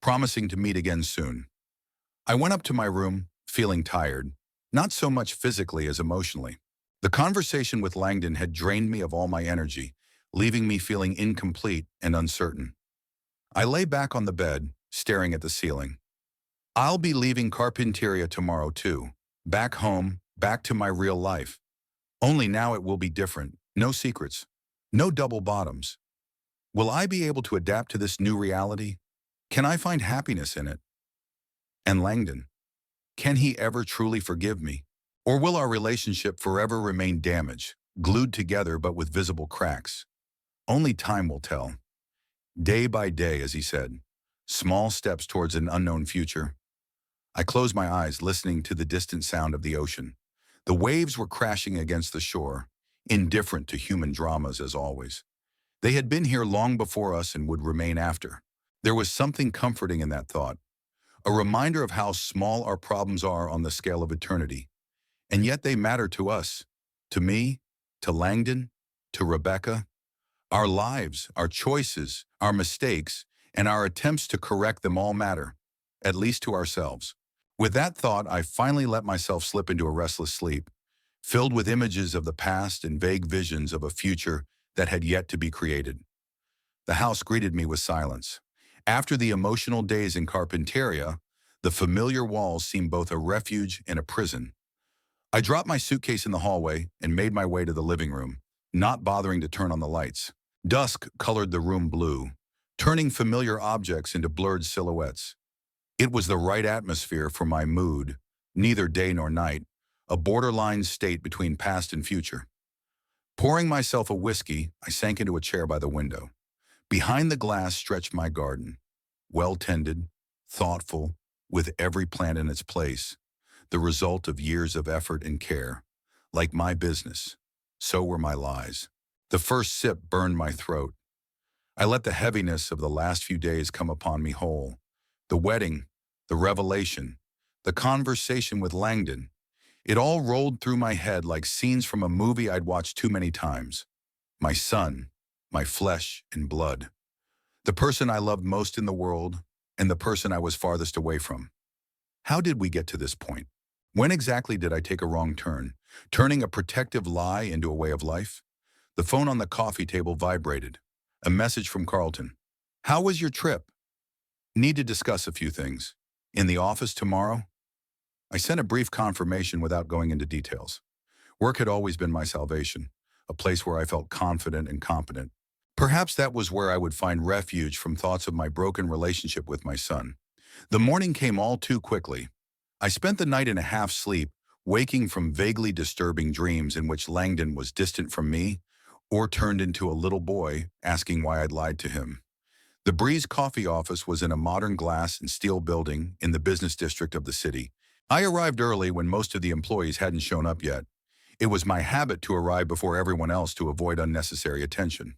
promising to meet again soon. I went up to my room, feeling tired, not so much physically as emotionally. The conversation with Langdon had drained me of all my energy, leaving me feeling incomplete and uncertain. I lay back on the bed, staring at the ceiling. I'll be leaving Carpinteria tomorrow too, back home, back to my real life. Only now it will be different, no secrets, no double bottoms. Will I be able to adapt to this new reality? Can I find happiness in it? And Langdon, can he ever truly forgive me? Or will our relationship forever remain damaged, glued together but with visible cracks? Only time will tell. Day by day, as he said, small steps towards an unknown future. I closed my eyes, listening to the distant sound of the ocean. The waves were crashing against the shore, indifferent to human dramas as always. They had been here long before us and would remain after. There was something comforting in that thought, a reminder of how small our problems are on the scale of eternity. And yet they matter to us, to me, to Langdon, to Rebecca. Our lives, our choices, our mistakes, and our attempts to correct them all matter, at least to ourselves. With that thought, I finally let myself slip into a restless sleep, filled with images of the past and vague visions of a future that had yet to be created. The house greeted me with silence. After the emotional days in Carpinteria, the familiar walls seemed both a refuge and a prison. I dropped my suitcase in the hallway and made my way to the living room, not bothering to turn on the lights. Dusk colored the room blue, turning familiar objects into blurred silhouettes. It was the right atmosphere for my mood, neither day nor night, a borderline state between past and future. Pouring myself a whiskey, I sank into a chair by the window. Behind the glass stretched my garden, well-tended, thoughtful, with every plant in its place, the result of years of effort and care. Like my business, so were my lies. The first sip burned my throat. I let the heaviness of the last few days come upon me whole. The wedding, the revelation, the conversation with Langdon. It all rolled through my head like scenes from a movie I'd watched too many times. My son, my flesh and blood. The person I loved most in the world, and the person I was farthest away from. How did we get to this point? When exactly did I take a wrong turn, turning a protective lie into a way of life? The phone on the coffee table vibrated. A message from Carlton. "How was your trip? Need to discuss a few things. In the office tomorrow?" I sent a brief confirmation without going into details. Work had always been my salvation, a place where I felt confident and competent. Perhaps that was where I would find refuge from thoughts of my broken relationship with my son. The morning came all too quickly. I spent the night in a half-sleep, waking from vaguely disturbing dreams in which Langdon was distant from me or turned into a little boy asking why I'd lied to him. The Breeze Coffee office was in a modern glass and steel building in the business district of the city. I arrived early when most of the employees hadn't shown up yet. It was my habit to arrive before everyone else to avoid unnecessary attention.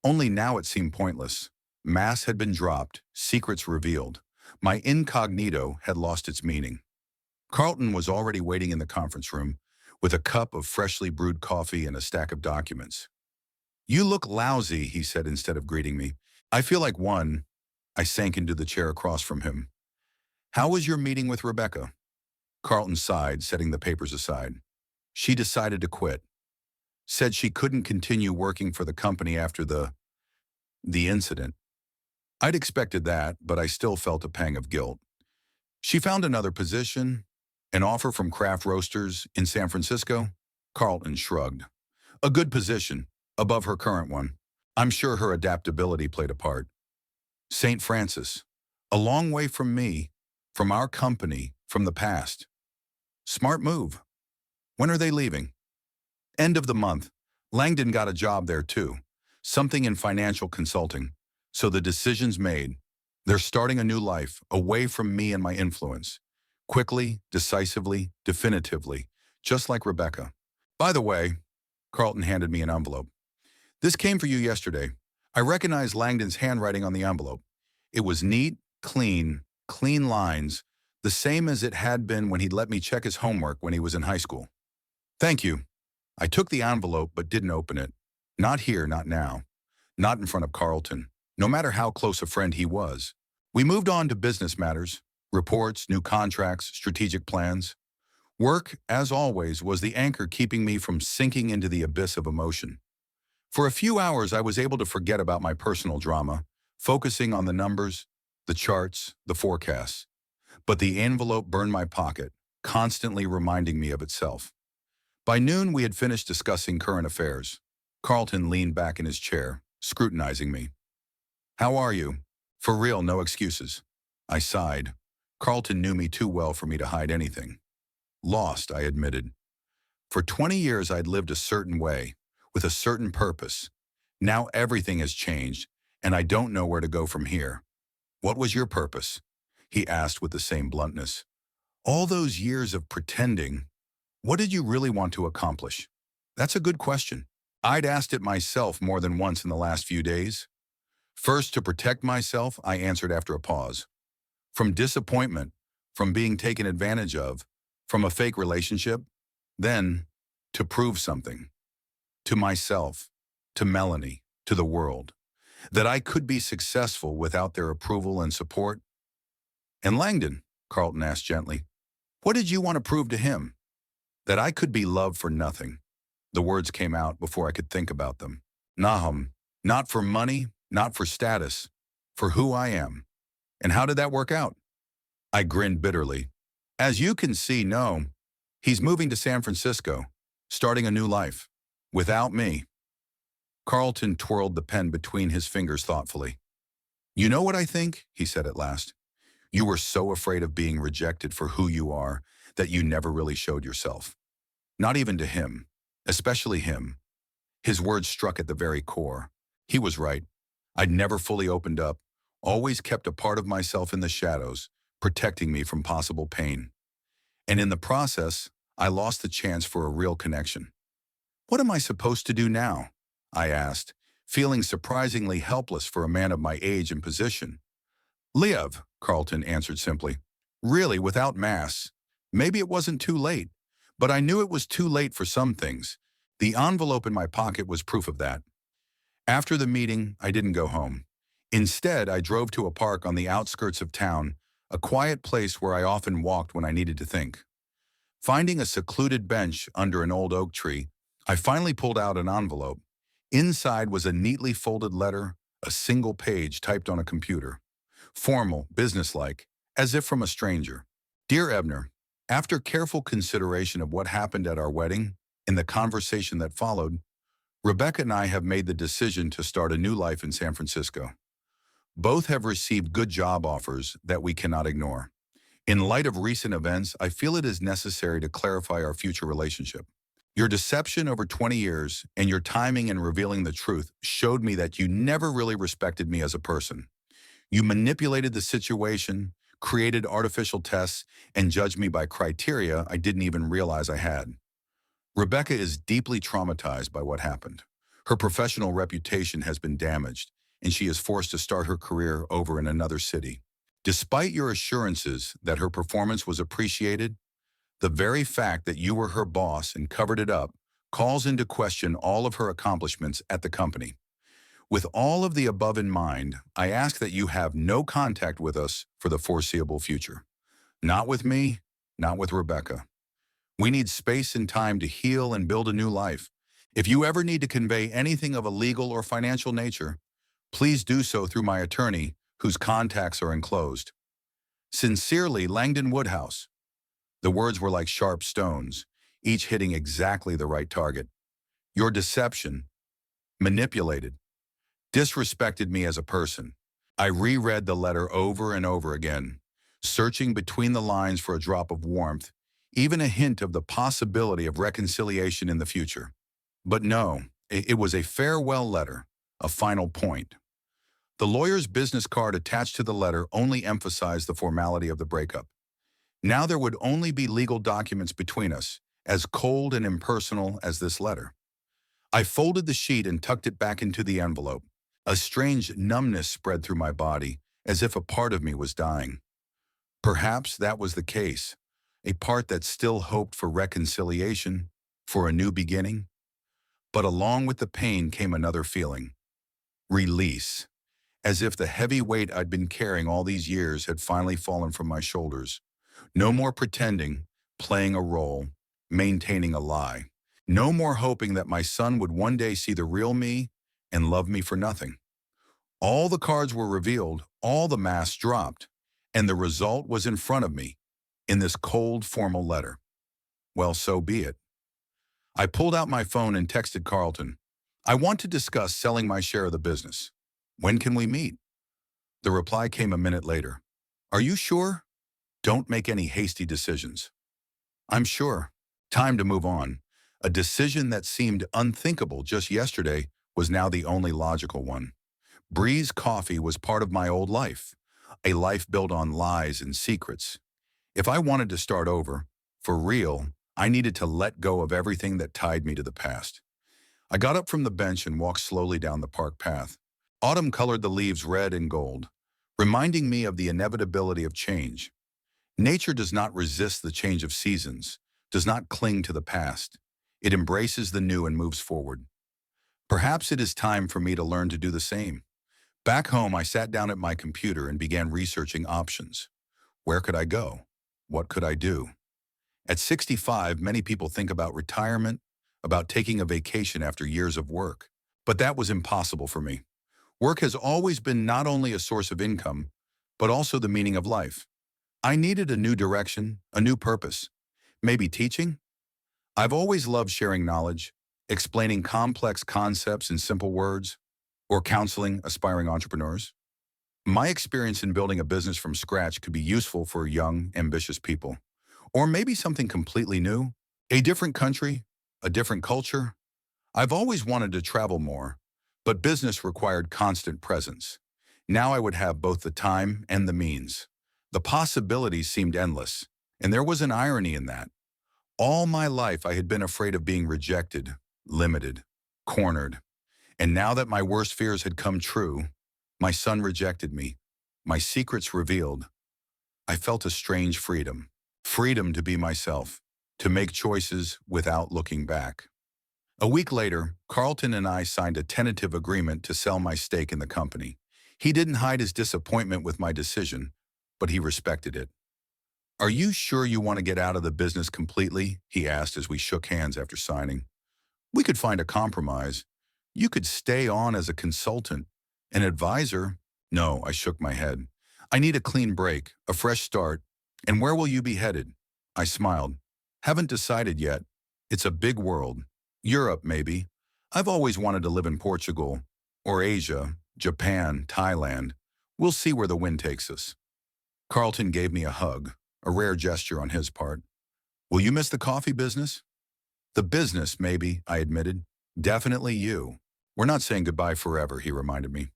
Only now it seemed pointless. Masks had been dropped, secrets revealed. My incognito had lost its meaning. Carlton was already waiting in the conference room, with a cup of freshly brewed coffee and a stack of documents. "You look lousy," he said instead of greeting me. "I feel like one." I sank into the chair across from him. "How was your meeting with Rebecca?" Carlton sighed, setting the papers aside. "She decided to quit. Said she couldn't continue working for the company after the incident." I'd expected that, but I still felt a pang of guilt. "She found another position, an offer from Craft Roasters in San Francisco." Carlton shrugged. "A good position, above her current one. I'm sure her adaptability played a part." "St. Francis, a long way from me, from our company, from the past. Smart move. When are they leaving?" "End of the month. Langdon got a job there too, something in financial consulting. So the decision's made. They're starting a new life, away from me and my influence. Quickly, decisively, definitively, just like Rebecca. By the way," Carlton handed me an envelope. "This came for you yesterday." I recognized Langdon's handwriting on the envelope. It was neat, clean lines, the same as it had been when he'd let me check his homework when he was in high school. "Thank you." I took the envelope but didn't open it. Not here, not now. Not in front of Carlton, no matter how close a friend he was. We moved on to business matters, reports, new contracts, strategic plans. Work, as always, was the anchor keeping me from sinking into the abyss of emotion. For a few hours, I was able to forget about my personal drama, focusing on the numbers, the charts, the forecasts. But the envelope burned my pocket, constantly reminding me of itself. By noon, we had finished discussing current affairs. Carlton leaned back in his chair, scrutinizing me. "How are you? For real, no excuses." I sighed. Carlton knew me too well for me to hide anything. "Lost," I admitted. For 20 years, I'd lived a certain way, with a certain purpose. Now everything has changed, and I don't know where to go from here. "What was your purpose?" he asked with the same bluntness. "All those years of pretending, what did you really want to accomplish?" That's a good question. I'd asked it myself more than once in the last few days. First, to protect myself, I answered after a pause. From disappointment, from being taken advantage of, from a fake relationship. Then, to prove something. To myself, to Melanie, to the world. That I could be successful without their approval and support. "And Langdon," Carlton asked gently, "what did you want to prove to him?" "That I could be loved for nothing." The words came out before I could think about them. "Nahum, not for money, not for status, for who I am." "And how did that work out?" I grinned bitterly. "As you can see, no. He's moving to San Francisco, starting a new life. Without me." Carlton twirled the pen between his fingers thoughtfully. "You know what I think?" he said at last. "You were so afraid of being rejected for who you are that you never really showed yourself. Not even to him, especially him." His words struck at the very core. He was right. I'd never fully opened up, always kept a part of myself in the shadows, protecting me from possible pain. And in the process, I lost the chance for a real connection. "What am I supposed to do now?" I asked, feeling surprisingly helpless for a man of my age and position. "Live," Carlton answered simply. "Really, without mass. Maybe it wasn't too late, but I knew it was too late for some things. The envelope in my pocket was proof of that." After the meeting, I didn't go home. Instead, I drove to a park on the outskirts of town, a quiet place where I often walked when I needed to think. Finding a secluded bench under an old oak tree, I finally pulled out an envelope. Inside was a neatly folded letter, a single page typed on a computer. Formal, businesslike, as if from a stranger. "Dear Ebner, after careful consideration of what happened at our wedding and the conversation that followed, Rebecca and I have made the decision to start a new life in San Francisco. Both have received good job offers that we cannot ignore. In light of recent events, I feel it is necessary to clarify our future relationship. Your deception over 20 years and your timing in revealing the truth showed me that you never really respected me as a person. You manipulated the situation, created artificial tests, and judged me by criteria I didn't even realize I had. Rebecca is deeply traumatized by what happened. Her professional reputation has been damaged, and she is forced to start her career over in another city. Despite your assurances that her performance was appreciated, The very fact that you were her boss and covered it up calls into question all of her accomplishments at the company. With all of the above in mind, I ask that you have no contact with us for the foreseeable future. Not with me, not with Rebecca. We need space and time to heal and build a new life. If you ever need to convey anything of a legal or financial nature, please do so through my attorney, whose contacts are enclosed. Sincerely, Langdon Woodhouse. The words were like sharp stones, each hitting exactly the right target. Your deception, manipulated, disrespected me as a person. I reread the letter over and over again, searching between the lines for a drop of warmth, even a hint of the possibility of reconciliation in the future. But no, it was a farewell letter, a final point. The lawyer's business card attached to the letter only emphasized the formality of the breakup. Now there would only be legal documents between us, as cold and impersonal as this letter. I folded the sheet and tucked it back into the envelope. A strange numbness spread through my body, as if a part of me was dying. Perhaps that was the case, a part that still hoped for reconciliation, for a new beginning. But along with the pain came another feeling. Release. As if the heavy weight I'd been carrying all these years had finally fallen from my shoulders. No more pretending, playing a role, maintaining a lie. No more hoping that my son would one day see the real me and love me for nothing. All the cards were revealed, all the masks dropped, and the result was in front of me, in this cold, formal letter. Well, so be it. I pulled out my phone and texted Carlton. I want to discuss selling my share of the business. When can we meet? The reply came a minute later. Are you sure? Don't make any hasty decisions. I'm sure. Time to move on. A decision that seemed unthinkable just yesterday was now the only logical one. Breeze Coffee was part of my old life, a life built on lies and secrets. If I wanted to start over, for real, I needed to let go of everything that tied me to the past. I got up from the bench and walked slowly down the park path. Autumn colored the leaves red and gold, reminding me of the inevitability of change. Nature does not resist the change of seasons, does not cling to the past. It embraces the new and moves forward. Perhaps it is time for me to learn to do the same. Back home, I sat down at my computer and began researching options. Where could I go? What could I do? At 65, many people think about retirement, about taking a vacation after years of work. But that was impossible for me. Work has always been not only a source of income, but also the meaning of life. I needed a new direction, a new purpose. Maybe teaching? I've always loved sharing knowledge, explaining complex concepts in simple words, or counseling aspiring entrepreneurs. My experience in building a business from scratch could be useful for young, ambitious people. Or maybe something completely new, a different country, a different culture. I've always wanted to travel more, but business required constant presence. Now I would have both the time and the means. The possibilities seemed endless, and there was an irony in that. All my life I had been afraid of being rejected, limited, cornered. And now that my worst fears had come true, my son rejected me, my secrets revealed, I felt a strange freedom. Freedom to be myself, to make choices without looking back. A week later, Carlton and I signed a tentative agreement to sell my stake in the company. He didn't hide his disappointment with my decision, but he respected it. Are you sure you want to get out of the business completely? He asked as we shook hands after signing. We could find a compromise. You could stay on as a consultant, an advisor. No, I shook my head. I need a clean break, a fresh start. And where will you be headed? I smiled. Haven't decided yet. It's a big world. Europe, maybe. I've always wanted to live in Portugal, or Asia, Japan, Thailand. We'll see where the wind takes us. Carlton gave me a hug, a rare gesture on his part. Will you miss the coffee business? The business, maybe, I admitted. Definitely you. We're not saying goodbye forever, he reminded me.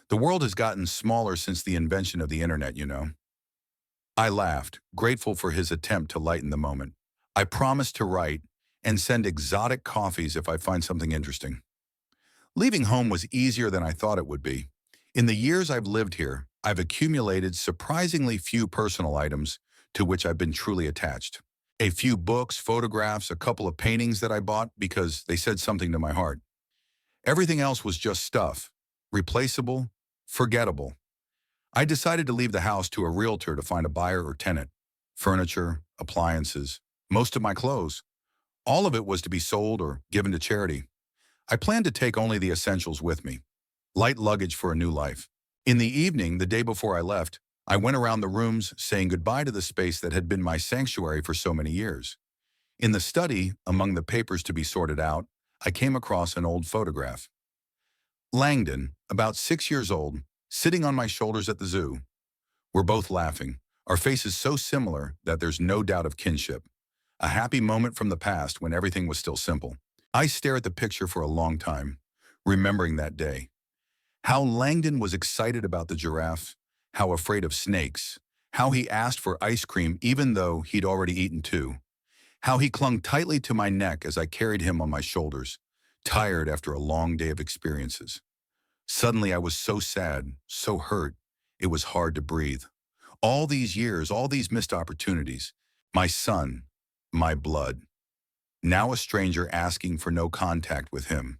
The world has gotten smaller since the invention of the internet, you know. I laughed, grateful for his attempt to lighten the moment. I promised to write and send exotic coffees if I find something interesting. Leaving home was easier than I thought it would be. In the years I've lived here, I've accumulated surprisingly few personal items to which I've been truly attached. A few books, photographs, a couple of paintings that I bought because they said something to my heart. Everything else was just stuff. Replaceable, forgettable. I decided to leave the house to a realtor to find a buyer or tenant. Furniture, appliances, most of my clothes. All of it was to be sold or given to charity. I planned to take only the essentials with me. Light luggage for a new life. In the evening, the day before I left, I went around the rooms saying goodbye to the space that had been my sanctuary for so many years. In the study, among the papers to be sorted out, I came across an old photograph. Langdon, about 6 years old, sitting on my shoulders at the zoo. We're both laughing, our faces so similar that there's no doubt of kinship. A happy moment from the past when everything was still simple. I stare at the picture for a long time, remembering that day. How Langdon was excited about the giraffe, how afraid of snakes, how he asked for ice cream even though he'd already eaten two, how he clung tightly to my neck as I carried him on my shoulders, tired after a long day of experiences. Suddenly I was so sad, so hurt, it was hard to breathe. All these years, all these missed opportunities, my son, my blood, now a stranger asking for no contact with him.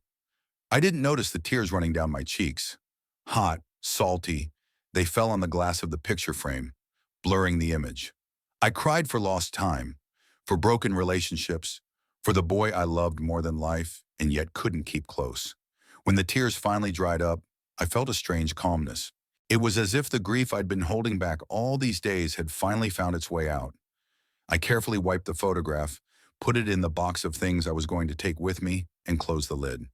I didn't notice the tears running down my cheeks. Hot, salty, they fell on the glass of the picture frame, blurring the image. I cried for lost time, for broken relationships, for the boy I loved more than life and yet couldn't keep close. When the tears finally dried up, I felt a strange calmness. It was as if the grief I'd been holding back all these days had finally found its way out. I carefully wiped the photograph, put it in the box of things I was going to take with me, and closed the lid.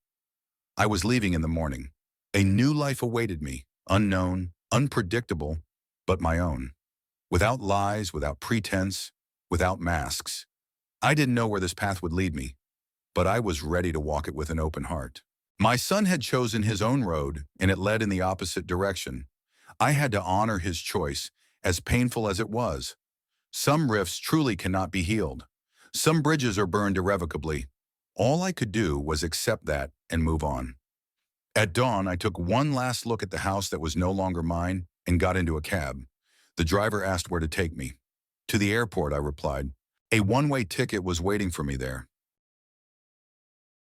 I was leaving in the morning. A new life awaited me, unknown, unpredictable, but my own. Without lies, without pretense, without masks. I didn't know where this path would lead me, but I was ready to walk it with an open heart. My son had chosen his own road, and it led in the opposite direction. I had to honor his choice, as painful as it was. Some rifts truly cannot be healed. Some bridges are burned irrevocably. All I could do was accept that and move on. At dawn, I took one last look at the house that was no longer mine and got into a cab. The driver asked where to take me. To the airport, I replied. A one-way ticket was waiting for me there.